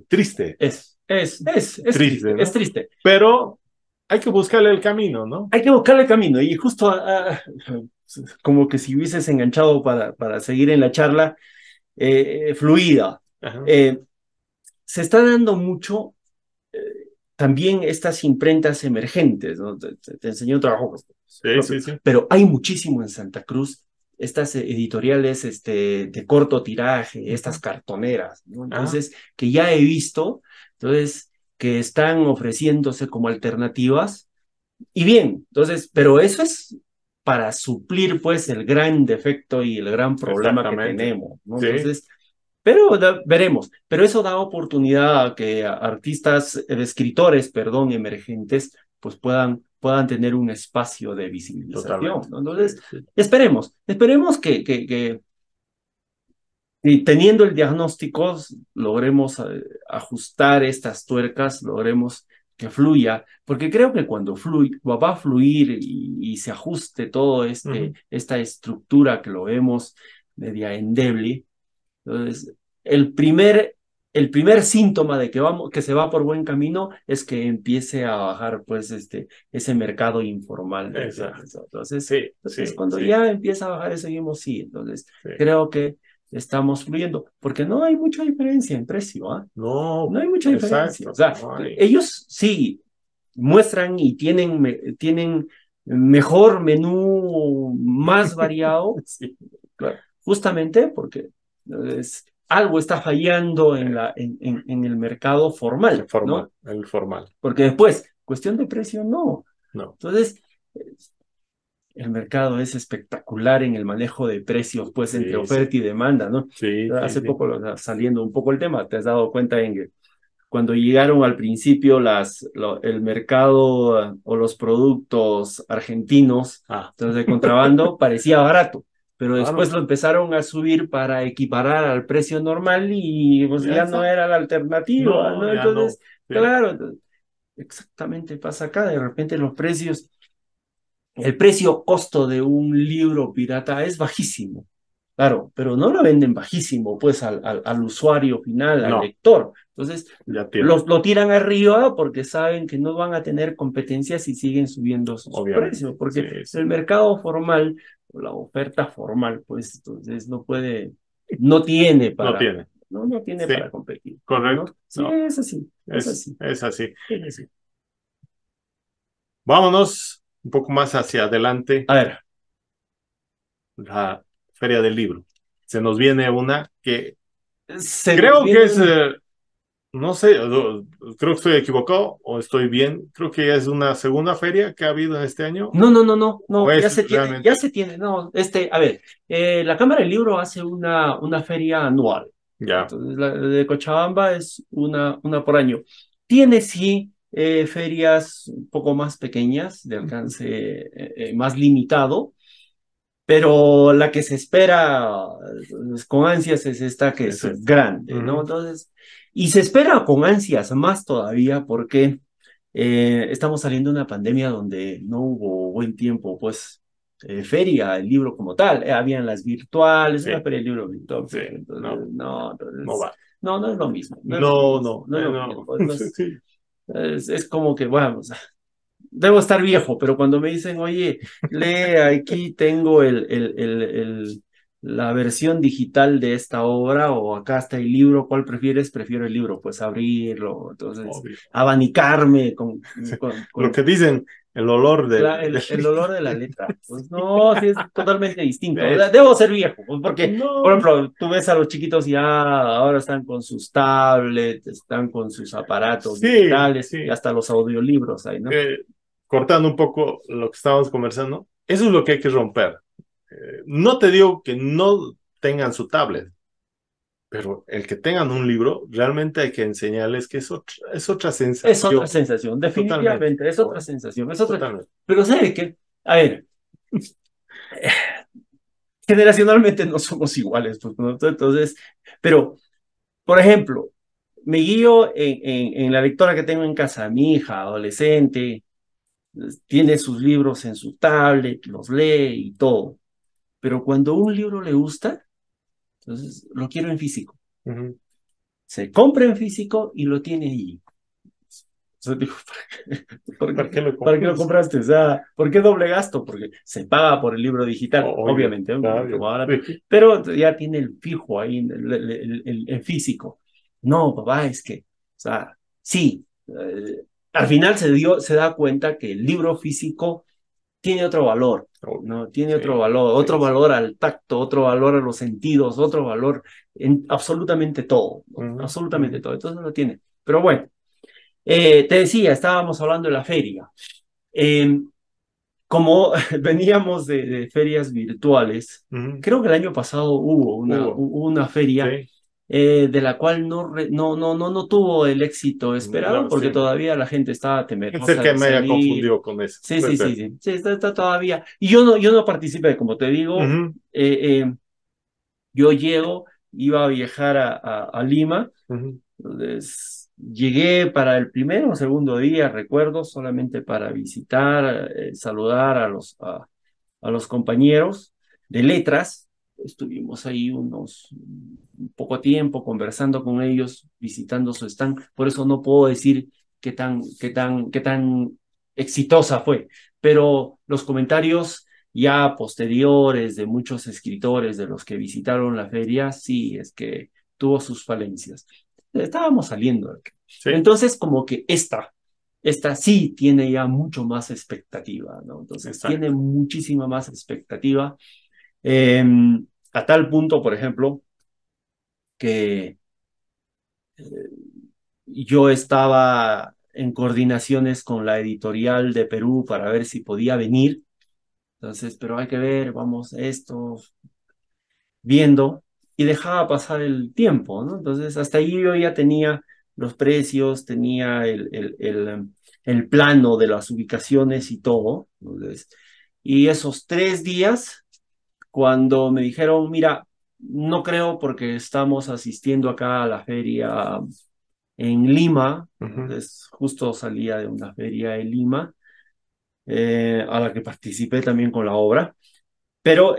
triste. Es triste, ¿no? Es triste. Pero hay que buscarle el camino, ¿no? Hay que buscarle el camino. Y justo como que si hubieses enganchado para seguir en la charla, fluida. Ajá. Se está dando mucho también estas imprentas emergentes, ¿no? Te enseñó trabajo Sí, propio, sí, sí. pero hay muchísimo en Santa Cruz, estas editoriales de corto tiraje, estas cartoneras, ¿no? Entonces, que ya he visto, entonces, que están ofreciéndose como alternativas, y bien, entonces, pero eso es para suplir, pues, el gran defecto y el gran problema que Exactamente. tenemos, ¿no? Sí. Entonces, pero veremos, pero eso da oportunidad a que artistas, escritores, perdón, emergentes, pues puedan tener un espacio de visibilización, Totalmente. ¿no? Entonces, Sí, sí. esperemos y teniendo el diagnóstico, logremos ajustar estas tuercas, logremos que fluya, porque creo que cuando va a fluir y se ajuste todo esta estructura que lo vemos media endeble. Entonces, el primer síntoma de que se va por buen camino es que empiece a bajar, pues, ese mercado informal. Exacto. Entonces, Sí, cuando sí. ya empieza a bajar, seguimos, sí. Entonces, Sí. creo que estamos fluyendo, porque no hay mucha diferencia en precio, ¿ah? No, No hay mucha diferencia. exacto. O sea, No hay. ellos sí muestran y tienen mejor menú, más variado, Sí. claro, justamente porque algo está fallando en el mercado formal, ¿no? El formal. Porque después, cuestión de precio, no. No. Entonces, el mercado es espectacular en el manejo de precios, pues, entre Sí, oferta y demanda, ¿no? sí, sí, Hace sí. poco, saliendo un poco el tema, te has dado cuenta en que cuando llegaron al principio el mercado o los productos argentinos, entonces de contrabando, parecía barato, pero después Claro. lo empezaron a subir para equiparar al precio normal y pues Ya ya no está. era la alternativa, No, ¿no? ya no. Entonces, Sí. claro, exactamente pasa acá, de repente el precio costo de un libro pirata es bajísimo. Claro, pero no lo venden bajísimo, pues, al usuario final, al No, lector. Entonces, ya tiene. lo tiran arriba porque saben que no van a tener competencia si siguen subiendo sus Obviamente. precios, porque Sí, sí. el mercado formal, o la oferta formal, pues, entonces no tiene No para, tiene. no tiene Sí, para competir, ¿no? correcto. Sí, No, es así, es así. es así. Es así. Vámonos un poco más hacia adelante, A ver, la Feria del Libro. Se nos viene una que se nos creo que es, viene. no sé, creo que estoy equivocado o estoy bien. Creo que es una segunda feria que ha habido en este año. No, ¿O ya es se tiene, realmente? no, a ver, la Cámara del Libro hace una feria anual, Ya. entonces la de Cochabamba es una por año. Tiene sí ferias un poco más pequeñas, de alcance más limitado, pero la que se espera con ansias es esta que es Es esta. grande, ¿no? Entonces, y se espera con ansias más todavía porque estamos saliendo de una pandemia donde no hubo buen tiempo, pues, feria, el libro como tal, habían las virtuales, una Sí, feria del libro virtual, sí, entonces, no, no, no entonces, va. no es lo mismo, no es lo No, mismo, no, no es lo no. mismo, no Sí, es como que, bueno, o sea, debo estar viejo, pero cuando me dicen, oye, lee, aquí tengo la versión digital de esta obra o acá está el libro, ¿cuál prefieres? Prefiero el libro, pues abrirlo, entonces obvio. abanicarme Lo que dicen, el olor el olor de la letra. Pues no, sí es totalmente distinto. Es- Debo ser viejo, pues porque, por no, ejemplo, tú ves a los chiquitos ya ahora están con sus tablets, están con sus aparatos sí, digitales y sí. hasta los audiolibros ahí, ¿no? Cortando un poco lo que estábamos conversando, eso es lo que hay que romper. No te digo que no tengan su tablet, pero el que tengan un libro, realmente hay que enseñarles que es otra Es otra sensación. sensación, Totalmente. definitivamente, es otra sensación, es otra. Totalmente. Pero ¿sabe qué? A ver, generacionalmente no somos iguales, pues, ¿no? Entonces, pero, por ejemplo, me guío en la lectora que tengo en casa, mi hija, adolescente, tiene sus libros en su tablet, los lee y todo. Pero cuando un libro le gusta, entonces lo quiero en físico. Ujú. Se compra en físico y lo tiene allí. Entonces digo, ¿Para qué lo ¿para qué lo compraste? O sea, ¿por qué doble gasto? Porque se paga por el libro digital, Oye, obviamente, un claro, poquito más barato, sí. pero ya tiene el fijo ahí, el físico. No, papá, es que, o sea, sí, al final se da cuenta que el libro físico tiene otro valor, ¿no? Tiene Sí, otro sí, sí. valor al tacto, otro valor a los sentidos, otro valor en absolutamente todo, ¿no? Ujú, Absolutamente ujú, todo. Entonces lo tiene. Pero bueno, te decía, estábamos hablando de la feria. Eh, como veníamos de ferias virtuales, ujú. creo que el año pasado hubo Hugo, una feria sí. de la cual no tuvo el éxito esperado No, porque sí. todavía la gente estaba Puede ser temerosa que de me haya salir. confundido con eso. Sí, Puede sí, sí, ser. sí, sí, está todavía. Y yo no participé, como te digo, Ujú, yo llego, iba a viajar a Lima, ujú. entonces llegué para el primero o segundo día, recuerdo, solamente para visitar, saludar a los compañeros de letras. Estuvimos ahí un poco tiempo conversando con ellos, visitando su stand. Por eso no puedo decir qué tan exitosa fue, pero los comentarios ya posteriores de muchos escritores de los que visitaron la feria, sí, es que tuvo sus falencias. Estábamos saliendo. Sí, Entonces, como que esta sí tiene ya mucho más expectativa, ¿no? Entonces, tiene exacto. muchísima más expectativa, eh, a tal punto, por ejemplo, que yo estaba en coordinaciones con la editorial de Perú para ver si podía venir. Entonces, pero hay que ver, vamos, esto, viendo, y dejaba pasar el tiempo, ¿no? Entonces, hasta ahí yo ya tenía los precios, tenía el plano de las ubicaciones y todo. Entonces, y esos 3 días, cuando me dijeron, mira, no creo porque estamos asistiendo acá a la feria en Lima, Ujú. entonces justo salía de una feria en Lima, a la que participé también con la obra, pero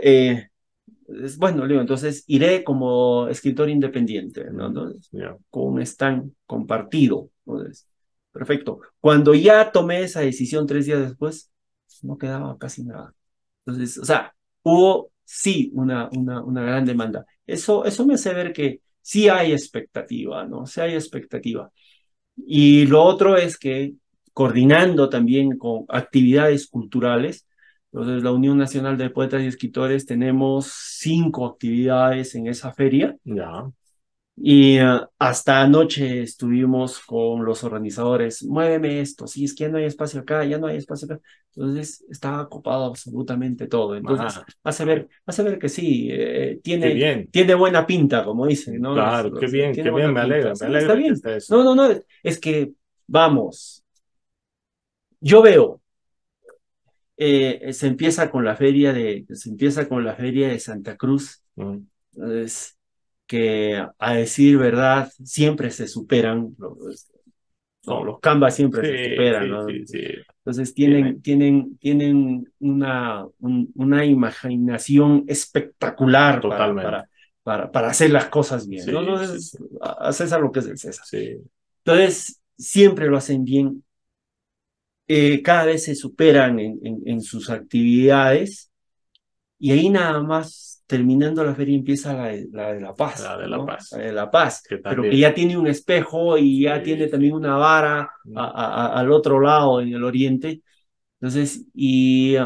bueno, le digo, entonces iré como escritor independiente, ¿no? Entonces, Ya. con un stand compartido. Entonces, perfecto. Cuando ya tomé esa decisión 3 días después, no quedaba casi nada. Entonces, o sea, hubo sí una gran demanda. Eso me hace ver que sí hay expectativa, ¿no? Sí hay expectativa. Y lo otro es que coordinando también con actividades culturales, entonces la Unión Nacional de Poetas y Escritores tenemos 5 actividades en esa feria Ya. y hasta anoche estuvimos con los organizadores, muéveme esto, si es que ya no hay espacio acá, ya no hay espacio acá, entonces está ocupado absolutamente todo, entonces Ah, hace ver que sí, qué bien. tiene buena pinta, como dicen, ¿no? Claro, Tiene qué bien, buena pinta, me sí, está alegra que bien. esté eso. No, es que, vamos, yo veo, se empieza con la feria de Santa Cruz, Mm. es que a decir verdad siempre se superan, no, ¿Cómo? los Canvas siempre se Sí, superan, sí, ¿no? sí, sí. Entonces Tiene. tienen una imaginación espectacular Totalmente. para hacer las cosas bien, ¿no? Sí, sí, Entonces, sí. a César lo que es del César. Sí. Entonces, siempre lo hacen bien, cada vez se superan en sus actividades y ahí nada más terminando la feria empieza la de La Paz, La de La ¿no? La Paz. de La Paz, Que pero que también. ya tiene un espejo y ya tiene Sí, también sí. una vara Mm. al otro lado en el oriente. Entonces, y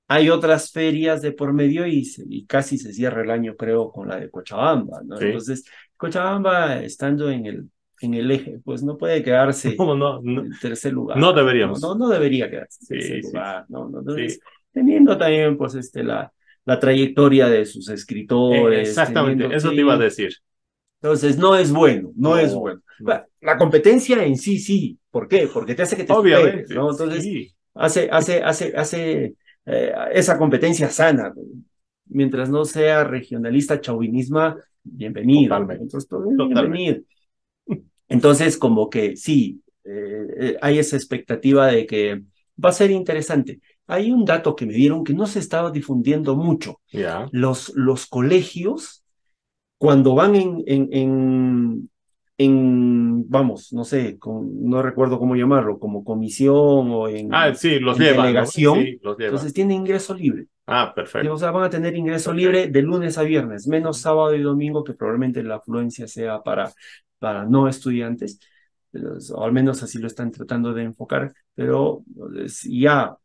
hay otras ferias de por medio y casi se cierra el año, creo, con la de Cochabamba, ¿no? Sí. Entonces, Cochabamba, estando en el eje, pues no puede quedarse No, en el tercer no lugar, ¿no? deberíamos. No debería quedarse en tercer Sí, sí, lugar, ¿no? sí. Entonces, teniendo también, pues, la trayectoria de sus escritores, Exactamente, teniendo, eso te iba a sí. decir. Entonces, no es bueno, no es No, bueno. no. La competencia en sí, sí. ¿Por qué? Porque te hace que te superes, Obviamente, ¿no? Entonces, sí. hace esa competencia sana. Mientras no sea regionalista, chauvinismo, bienvenido. Totalmente, Entonces, todo bien, totalmente. bienvenido. Entonces, como que sí, hay esa expectativa de que va a ser interesante. Hay un dato que me dieron que no se estaba difundiendo mucho. Ya. Los colegios cuando van vamos, no sé, no recuerdo cómo llamarlo, como comisión o Sí, los en llevan, ¿no? delegación, Sí, los llevan. entonces tienen ingreso libre. Perfecto. O sea, van a tener ingreso libre de lunes a viernes, menos sábado y domingo, que probablemente la afluencia sea para no estudiantes, o al menos así lo están tratando de enfocar, pero ya,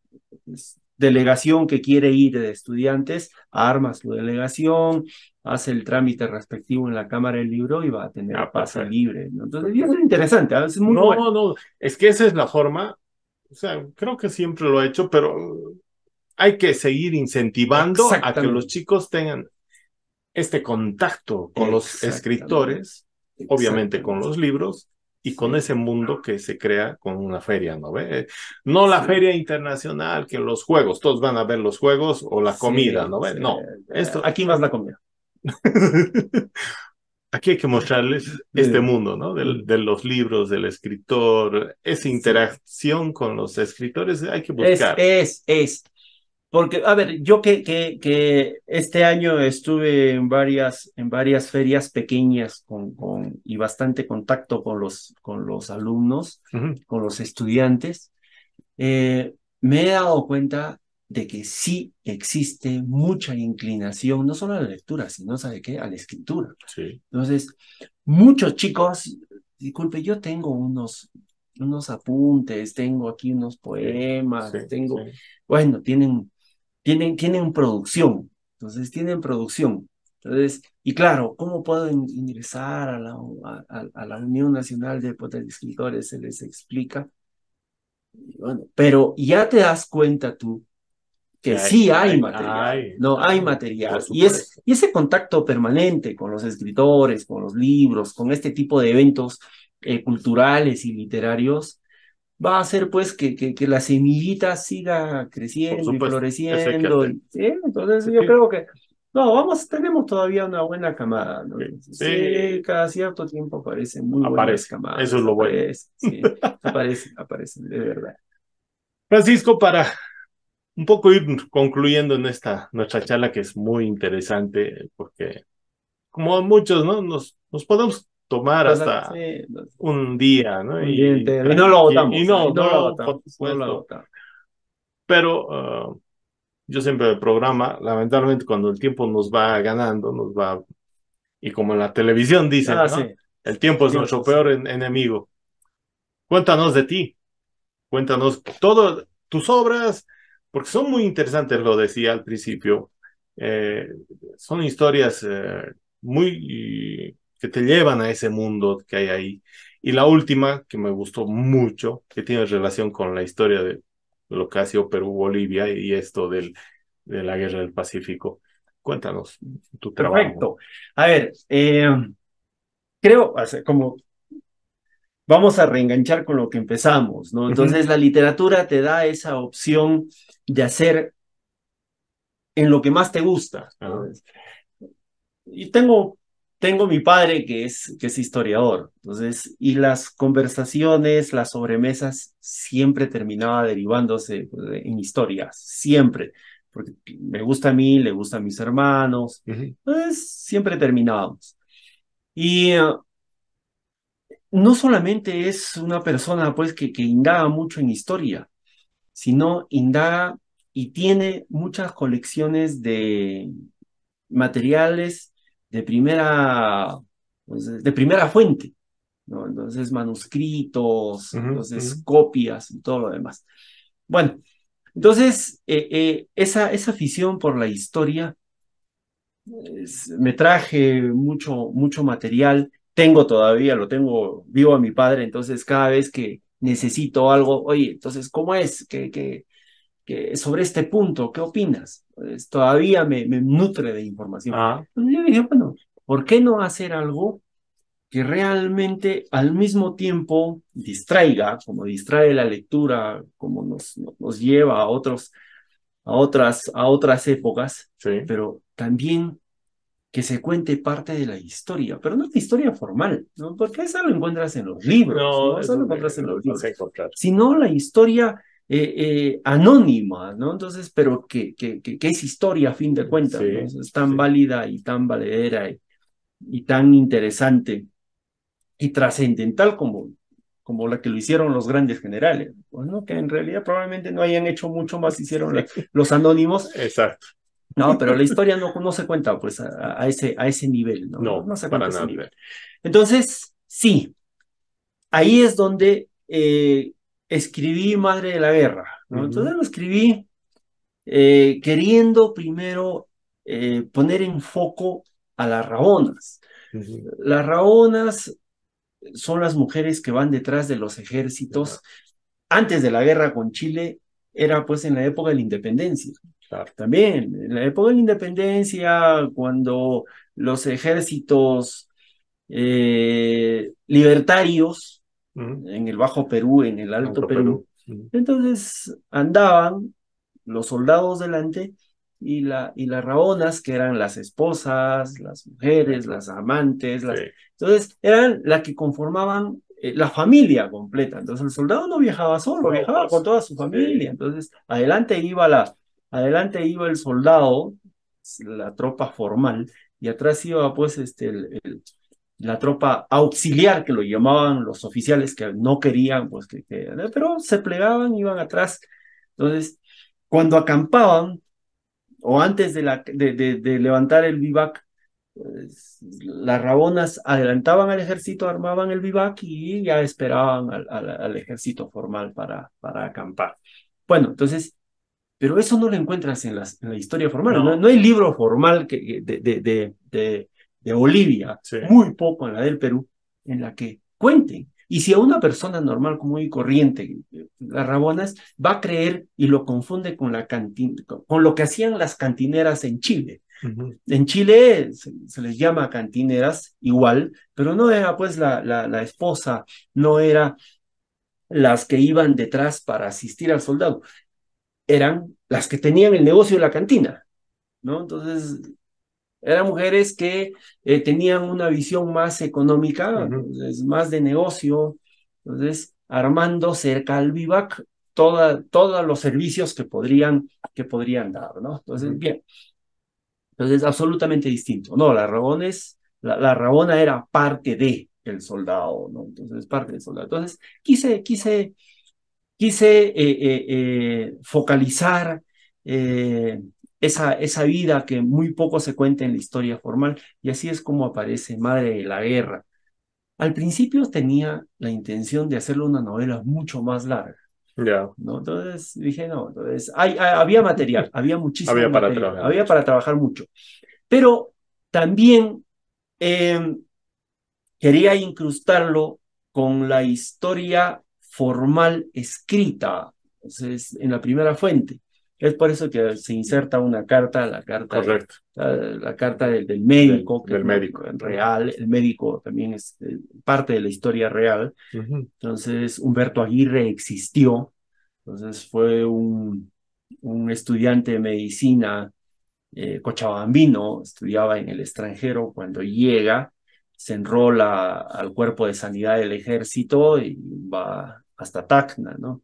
delegación que quiere ir de estudiantes, armas tu delegación, hace el trámite respectivo en la Cámara del Libro y va a tener pase Perfecto. libre, ¿no? Entonces, y eso es interesante, es muy No, bueno. no, es que esa es la forma, o sea, creo que siempre lo he hecho, pero hay que seguir incentivando a que los Exactamente. chicos tengan este contacto con los Exactamente. escritores, obviamente con Exactamente. los libros y con Sí. ese mundo que se crea con una feria, ¿no ve? No la Sí. feria internacional, que los juegos, todos van a ver los juegos o la comida, Sí, ¿no ve? sí. No, esto... Aquí más la comida. Aquí hay que mostrarles este mundo, ¿no? De los libros, del escritor, esa Sí. interacción con los escritores, hay que Es, buscar. es, es. Porque, a ver, yo que este año estuve en varias ferias pequeñas y bastante contacto con los alumnos, Ujú. con los estudiantes, me he dado cuenta de que sí existe mucha inclinación, no solo a la lectura, sino, ¿sabe qué? A la escritura. Sí, Entonces, muchos chicos, disculpe, yo tengo unos apuntes, tengo aquí unos sí, poemas, sí, tengo, sí. bueno, tienen producción, entonces tienen producción. Entonces, y claro, ¿cómo puedo ingresar a la Unión Nacional de Poetas y Escritores? Se les explica. Y bueno, pero ya te das cuenta tú Que que sí hay material, hay, no hay por material. supuesto. Y ese contacto permanente con los escritores, con los libros, con este tipo de eventos culturales y literarios, va a hacer pues que la semillita siga Por creciendo y supuesto, eso hay que floreciendo. hacer. ¿Sí? Entonces yo Sí, creo que, no, tenemos todavía una buena camada, ¿no? sí, Sí, sí, cada cierto tiempo aparecen muy buenas aparece, eso es camadas, lo bueno. aparecen, sí, aparecen, de verdad. Francisco, para un poco ir concluyendo en nuestra charla, que es muy interesante, porque como muchos, ¿no? Nos podemos tomar Sí, hasta un día, ¿no? un día entero. Y no lo Y votamos, no, y no lo no, votamos, por no lo supuesto. votamos. Pero yo siempre el programa, lamentablemente cuando el tiempo nos va ganando, y como en la televisión dicen, Ah, ¿no? sí, El tiempo es nuestro tiempo, sí. peor enemigo. Cuéntanos de ti, cuéntanos todo, tus obras, porque son muy interesantes, lo decía al principio. Eh, Son historias muy que te llevan a ese mundo que hay ahí. Y la última, que me gustó mucho, que tiene relación con la historia de lo que ha sido Perú-Bolivia y esto de la guerra del Pacífico. Cuéntanos tu trabajo. Perfecto. A ver, creo, o sea, como vamos a reenganchar con lo que empezamos, ¿no? Ujú. Entonces, la literatura te da esa opción de hacer en lo que más te gusta. Ah, Entonces, y tengo mi padre que es historiador, entonces, y las conversaciones, las sobremesas, siempre terminaba derivándose pues, en historias, siempre, porque me gusta a mí, le gusta a mis hermanos, ujú. pues siempre terminábamos. Y no solamente es una persona pues que indaga mucho en historia, sino indaga y tiene muchas colecciones de materiales de de primera fuente, ¿no? Entonces, manuscritos, Ujú, ujú. entonces, copias y todo lo demás. Bueno, entonces, esa afición por la historia me traje mucho material. Tengo todavía, lo tengo vivo a mi padre, entonces cada vez que necesito algo, oye, entonces, ¿cómo es que sobre este punto, ¿qué opinas? Pues, todavía me nutre de información. Ah, Entonces yo dije, bueno, ¿por qué no hacer algo que realmente al mismo tiempo distraiga, como distrae la lectura, como nos lleva a otras épocas, sí. pero también que se cuente parte de la historia, pero no la historia formal, ¿no? Porque eso lo encuentras en los libros, No, ¿no? Eso lo eso encuentras en los lo vas a libros, encontrar. sino la historia anónima, ¿no? Entonces, pero que es historia a fin de cuentas, ¿no? Sí, Es tan sí. válida y tan valedera y tan interesante y trascendental como la que lo hicieron los grandes generales, pues, ¿no? Que en realidad probablemente no hayan hecho mucho más, hicieron los anónimos. Exacto. No, pero la historia no se cuenta pues a ese nivel, ¿no? No, No se para cuenta a ese nada. nivel. Entonces, sí, ahí es donde escribí Madre de la Guerra, ¿no? Entonces lo escribí queriendo primero poner en foco a las Rabonas. Las Rabonas son las mujeres que van detrás de los ejércitos. Antes de la guerra con Chile, era pues en la época de la independencia. Claro. También, en la época de la independencia, cuando los ejércitos libertarios en el Bajo Perú, en el Alto Perú, entonces andaban los soldados delante y las rabonas, que eran las esposas, las mujeres, las amantes, Sí. entonces eran las que conformaban la familia completa. Entonces el soldado no viajaba solo, viajaba con toda su familia. Entonces adelante iba el soldado, la tropa formal, y atrás iba pues la tropa auxiliar, que lo llamaban los oficiales, que no querían, pues, pero se plegaban, iban atrás. Entonces, cuando acampaban, o antes de levantar el vivac, pues, las rabonas adelantaban al ejército, armaban el vivac y ya esperaban al ejército formal para acampar. Bueno, entonces, pero eso no lo encuentras en la historia formal. No hay libro formal de Bolivia, Sí. muy poco en la del Perú, en la que cuenten. Y si a una persona normal, común y corriente, las rabonas, va a creer y lo confunde con con lo que hacían las cantineras en Chile. En Chile se les llama cantineras igual, pero no era pues la esposa, no era las que iban detrás para asistir al soldado, eran las que tenían el negocio de la cantina, ¿no? Entonces, eran mujeres que tenían una visión más económica, entonces, más de negocio, entonces, armando cerca al vivac todos los servicios que podrían dar, ¿no? Entonces, bien, entonces, absolutamente distinto. No, la rabona era parte de el soldado, ¿no? Entonces, parte del soldado. Entonces, quise focalizar eh, esa vida que muy poco se cuenta en la historia formal, y así es como aparece Madre de la Guerra. Al principio tenía la intención de hacerle una novela mucho más larga, Ya. ¿no? Entonces dije, no, entonces había material, había muchísimo Había para material, trabajar había mucho. para trabajar mucho, pero también eh, quería incrustarlo con la historia formal escrita, entonces, en la primera fuente. Es por eso que se inserta una carta, Correcto. la carta del médico, que Del es médico. real. El médico también es parte de la historia real. Entonces, Humberto Aguirre existió. Entonces, fue un estudiante de medicina cochabambino, estudiaba en el extranjero. Cuando llega, se enrola al cuerpo de sanidad del ejército y va hasta Tacna, ¿no?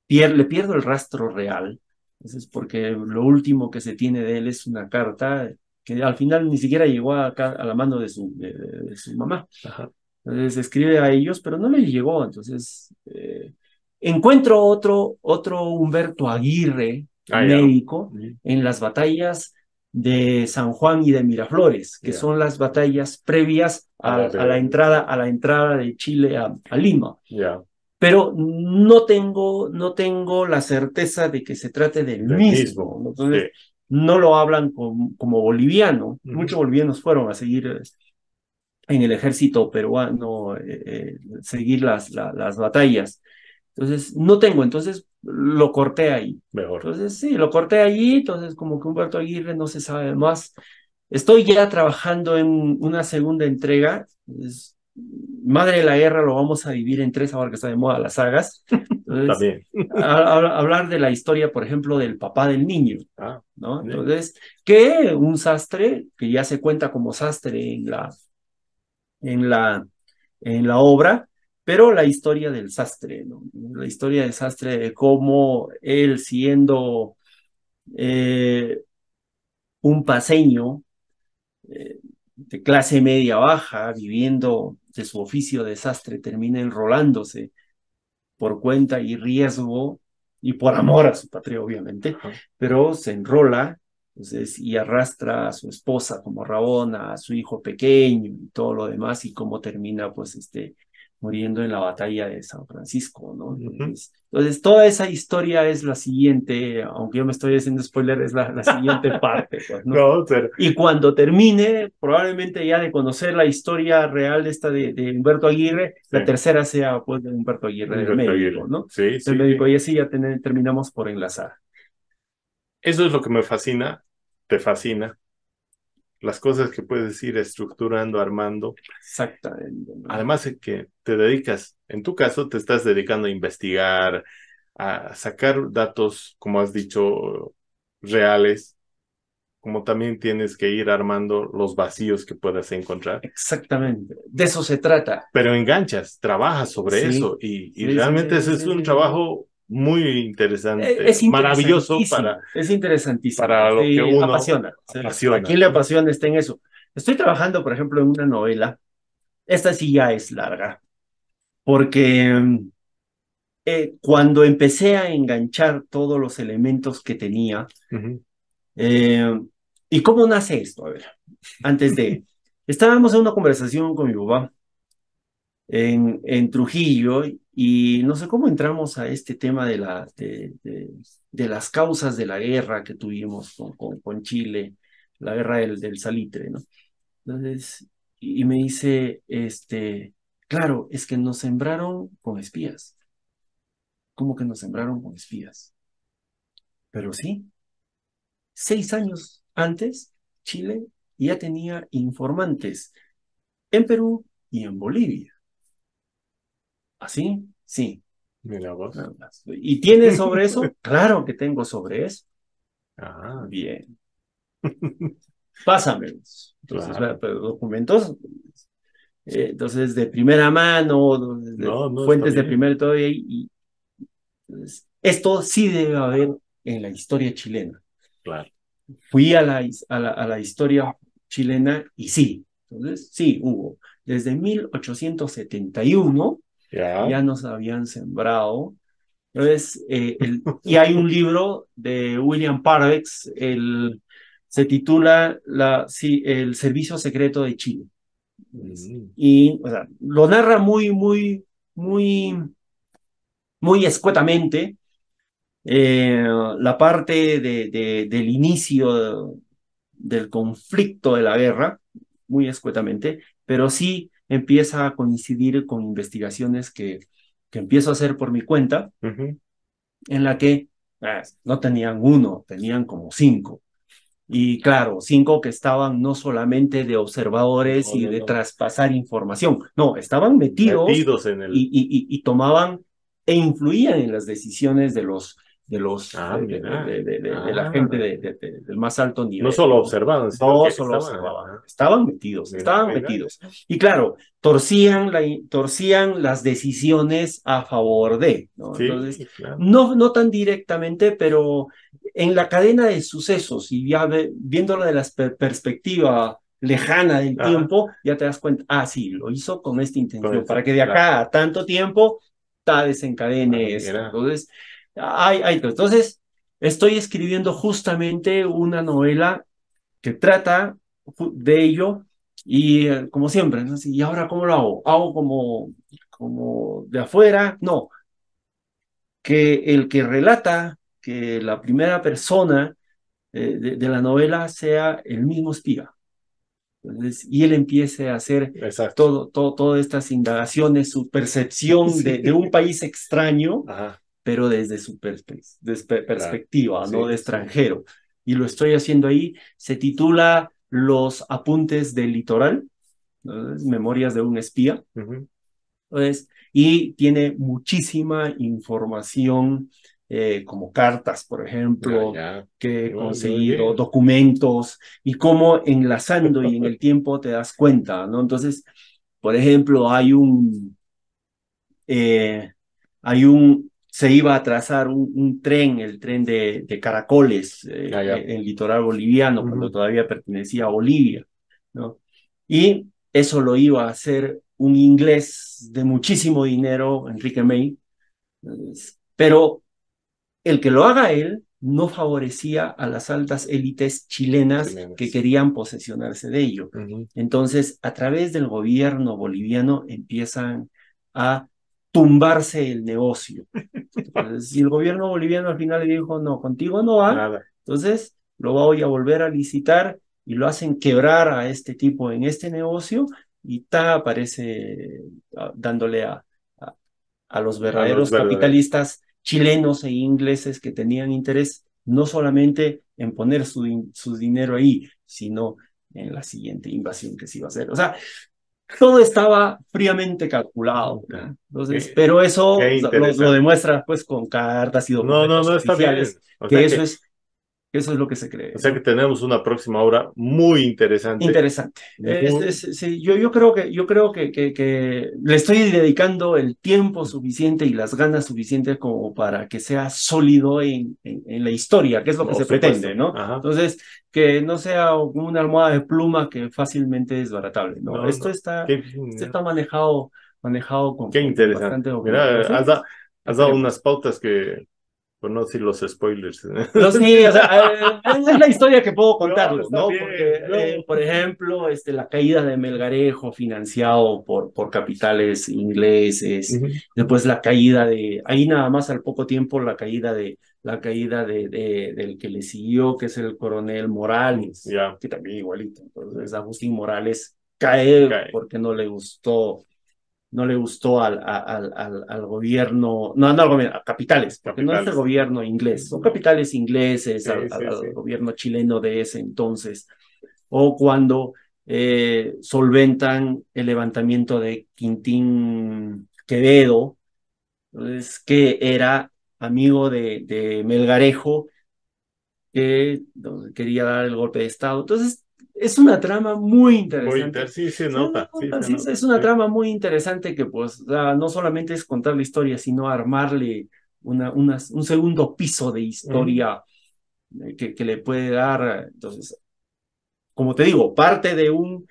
Le pierdo el rastro real, entonces, porque lo último que se tiene de él es una carta que al final ni siquiera llegó a la mano de su mamá. Ajá. Entonces escribe a ellos, pero no les llegó. Entonces encuentro otro Humberto Aguirre, médico, en las batallas de San Juan y de Miraflores, que son las batallas previas a la entrada de Chile a Lima. Pero no tengo la certeza de que se trate del mismo. Entonces, no lo hablan como boliviano. Muchos bolivianos fueron a seguir en el ejército peruano, seguir las batallas. Entonces, no tengo, entonces lo corté ahí. Mejor. Entonces, sí, lo corté allí, entonces como que Humberto Aguirre no se sabe más. Estoy ya trabajando en una segunda entrega. Entonces, Madre de la Guerra lo vamos a dividir en 3 ahora que está de moda las sagas. Entonces, hablar de la historia, por ejemplo, del papá del niño, ¿no? Entonces, que un sastre, que ya se cuenta como sastre en la obra, pero la historia del sastre, ¿no? La historia del sastre, de cómo él, siendo un paseño, de clase media baja, viviendo de su oficio de sastre, termina enrolándose por cuenta y riesgo y por amor a su patria, obviamente, pero se enrola, entonces, y arrastra a su esposa como Rabona, a su hijo pequeño y todo lo demás, y cómo termina, pues, muriendo en la batalla de San Francisco, ¿no? Entonces, toda esa historia es la siguiente, aunque yo me estoy haciendo spoiler, es la siguiente parte, pues, ¿no? No, pero... Y cuando termine, probablemente ya de conocer la historia real esta de Humberto Aguirre, Sí. la tercera sea, pues, de Humberto Aguirre, del Humberto médico, Aguirre. ¿no? Sí, sí. Del médico, y así ya terminamos por enlazar. Eso es lo que me fascina, te fascina. Las cosas que puedes ir estructurando, armando. Exactamente, ¿no? Además de que te dedicas, en tu caso, te estás dedicando a investigar, a sacar datos, como has dicho, reales, como también tienes que ir armando los vacíos que puedas encontrar. Exactamente. De eso se trata. Pero enganchas, trabajas sobre Sí. eso y Sí, realmente ese es un sí. trabajo muy interesante, Es maravilloso interesantísimo, es interesantísimo. para lo que uno apasiona. apasiona. ¿A quién le apasiona está en eso? Estoy trabajando, por ejemplo, en una novela. Esta sí ya es larga, porque cuando empecé a enganchar todos los elementos que tenía, ¿y cómo nace esto? A ver, antes de... Estábamos en una conversación con mi papá en Trujillo y no sé cómo entramos a este tema de las causas de la guerra que tuvimos con Chile, la guerra del salitre, ¿no? Entonces, y me dice, claro, es que nos sembraron con espías. ¿Cómo que nos sembraron con espías? Pero sí, 6 años antes, Chile ya tenía informantes en Perú y en Bolivia. ¿Así? Sí. Mira vos. Nada más. ¿Y tienes sobre eso? Claro que tengo sobre eso. Ah, Bien. Pásamelos. Entonces, claro. documentos, entonces de primera mano, de No, está fuentes de bien. primer todo entonces, esto sí debe haber en la historia chilena. Claro. Fui a la historia chilena y sí, entonces sí hubo. Desde 1871 Ya. ya nos habían sembrado. Entonces, y hay un libro de William Parvex, se titula El Servicio Secreto de Chile. Y o sea, lo narra muy, muy escuetamente, la parte del inicio del conflicto de la guerra, muy escuetamente, pero sí empieza a coincidir con investigaciones que empiezo a hacer por mi cuenta, en la que no tenían uno, tenían como 5. Y claro, 5 que estaban no solamente de observadores y de traspasar información, no, estaban metidos en el... y tomaban e influían en las decisiones de la gente del más alto nivel. No solo observaban, sino No que solo estaban, observaban, estaban metidos, estaban mira. metidos. Y claro, torcían las decisiones a favor de, ¿no? Sí, Entonces, claro. no tan directamente, pero en la cadena de sucesos y ya viéndolo de la perspectiva lejana del tiempo, ya te das cuenta, sí, lo hizo con esta intención, para que de acá a tanto tiempo desencadene esto. Entonces, entonces, estoy escribiendo justamente una novela que trata de ello y como siempre, ¿no? ¿Y ahora cómo lo hago? ¿Hago como de afuera? No, que el que relata, que la primera persona de la novela sea el mismo espía. Entonces, y él empiece a hacer todas estas indagaciones, su percepción de un país extraño, pero desde su perspectiva, ¿no? De extranjero. Y lo estoy haciendo ahí. Se titula Los apuntes del litoral, ¿no? Memorias de un espía. Entonces, y tiene muchísima información, como cartas, por ejemplo, que he conseguido, documentos, y cómo enlazando y en el tiempo te das cuenta, ¿no? Entonces, por ejemplo, se iba a trazar un tren, el tren de Caracoles, en el litoral boliviano, cuando todavía pertenecía a Bolivia, ¿no? Y eso lo iba a hacer un inglés de muchísimo dinero, Enrique May, pero el que lo haga él no favorecía a las altas élites chilenas que querían posesionarse de ello. Entonces, a través del gobierno boliviano empiezan a tumbarse el negocio. Entonces, y el gobierno boliviano al final le dijo, no, contigo no va, Nada. entonces lo voy a volver a licitar y lo hacen quebrar a este tipo en este negocio y aparece dándole a los verdaderos capitalistas chilenos e ingleses que tenían interés no solamente en poner su dinero ahí, sino en la siguiente invasión que se iba a hacer. O sea, todo estaba fríamente calculado, ¿no? Entonces, pero eso lo demuestra pues con cartas y documentos oficiales, que eso es lo que se cree. O sea que tenemos una próxima obra muy interesante. Interesante. Sí, yo creo que le estoy dedicando el tiempo suficiente y las ganas suficientes como para que sea sólido en la historia, que es lo que se pretende, ¿no? Ajá. Entonces, que no sea una almohada de pluma que fácilmente es desbaratable, ¿no? Esto está manejado con Qué interesante. Mira, has dado unas pautas que... Por no decir los spoilers. No, sí, o sea, es la historia que puedo contarlo, ¿no? Porque, por ejemplo, la caída de Melgarejo financiado por capitales ingleses, después la caída ahí nada más al poco tiempo la caída del que le siguió, que es el coronel Morales, que también igualito. Entonces, Agustín Morales cae porque no le gustó al gobierno, no al gobierno, a capitales, porque no es el gobierno inglés, son capitales ingleses, al gobierno chileno de ese entonces, o cuando solventan el levantamiento de Quintín Quevedo, entonces, que era amigo de Melgarejo, que quería dar el golpe de Estado. Entonces, es una trama muy interesante. Sí, se nota. Es una trama muy interesante que, pues, no solamente es contar la historia, sino armarle un segundo piso de historia que le puede dar. Entonces, como te digo, parte del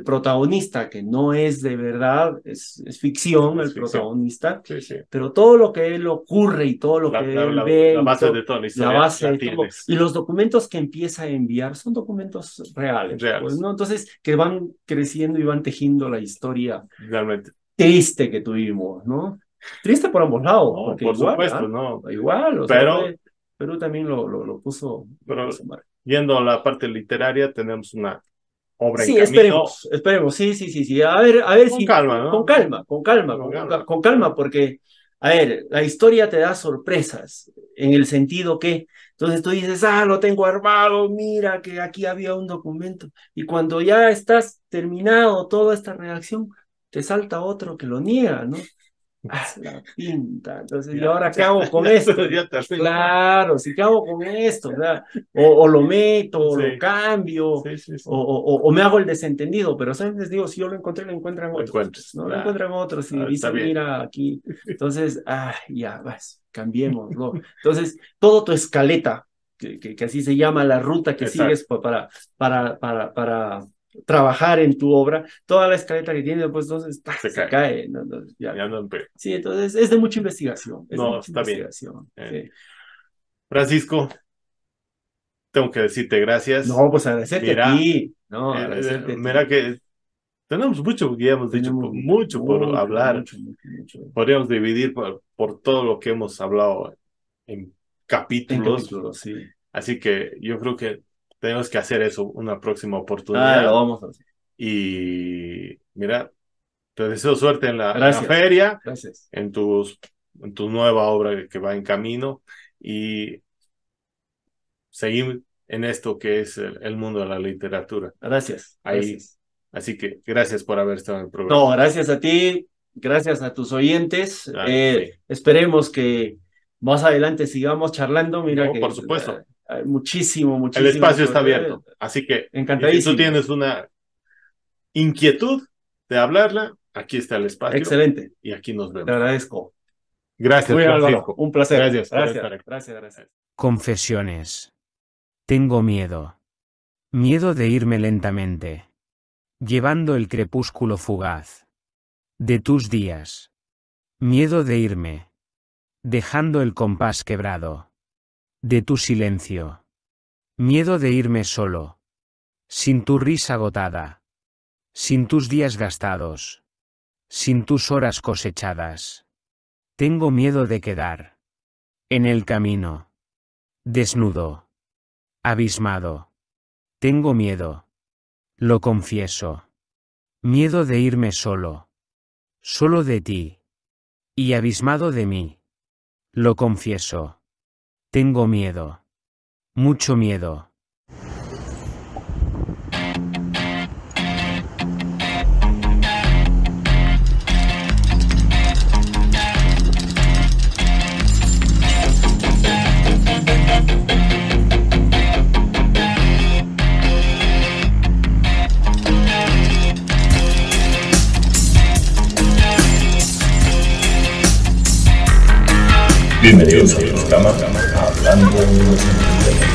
protagonista, que no es de verdad, es ficción el protagonista, pero todo lo que él ocurre y todo lo que él ve, la base de toda la historia, y los documentos que empieza a enviar son documentos reales. Pues, ¿no? Entonces, que van creciendo y van tejiendo la historia realmente triste que tuvimos, ¿no? Triste por ambos lados, no, porque por igual, supuesto, no. Igual, o pero sea, Perú también lo puso. Yendo a la parte literaria, tenemos una obra en camino. Esperemos, sí. A ver con calma, ¿no? Con calma, porque, a ver, la historia te da sorpresas, en el sentido que, entonces tú dices, lo tengo armado, mira que aquí había un documento, y cuando ya estás terminado toda esta redacción, te salta otro que lo niega, ¿no? La pinta, entonces, ¿y ahora qué hago con esto? Claro, ¿sí qué hago con esto? O lo meto, o lo cambio, o me hago el desentendido, pero ¿sabes? Les digo, si yo lo encontré, lo encuentran otros. No lo encuentran otros, y dicen, mira, aquí. Entonces, ya, vas, cambiémoslo. Entonces, todo tu escaleta, que así se llama la ruta que sigues para trabajar en tu obra, toda la escaleta que tiene, pues entonces se cae. ¿No? Sí, entonces es de mucha investigación. Está bien. Francisco, tengo que decirte gracias. No, pues agradecerte a ti. No, agradecerte mira que tenemos mucho, ya hemos dicho, mucho por hablar. Mucho. Podríamos dividir por todo lo que hemos hablado en capítulos. Sí. Así que yo creo que tenemos que hacer eso una próxima oportunidad. Lo vamos a hacer. Y mira, te deseo suerte en la feria, en tu nueva obra que va en camino, y seguir en esto que es el mundo de la literatura. Gracias. Así que gracias por haber estado en el programa. No, gracias a ti, gracias a tus oyentes. Esperemos que más adelante sigamos charlando. Mira que por supuesto. Muchísimo. El espacio está abierto. Así que encantadísimo. Si tú tienes una inquietud de hablarla, aquí está el espacio. Excelente. Y aquí nos vemos. Te agradezco. Gracias, Francisco. Un placer. Gracias. Gracias. Confesiones. Tengo miedo. Miedo de irme lentamente, llevando el crepúsculo fugaz de tus días. Miedo de irme, dejando el compás quebrado de tu silencio. Miedo de irme solo, sin tu risa agotada, sin tus días gastados, sin tus horas cosechadas. Tengo miedo de quedar en el camino, desnudo, abismado. Tengo miedo, lo confieso. Miedo de irme solo, solo de ti, y abismado de mí. Lo confieso. Tengo miedo, mucho miedo. Bienvenidos al programa Hablando de los Sentimientos.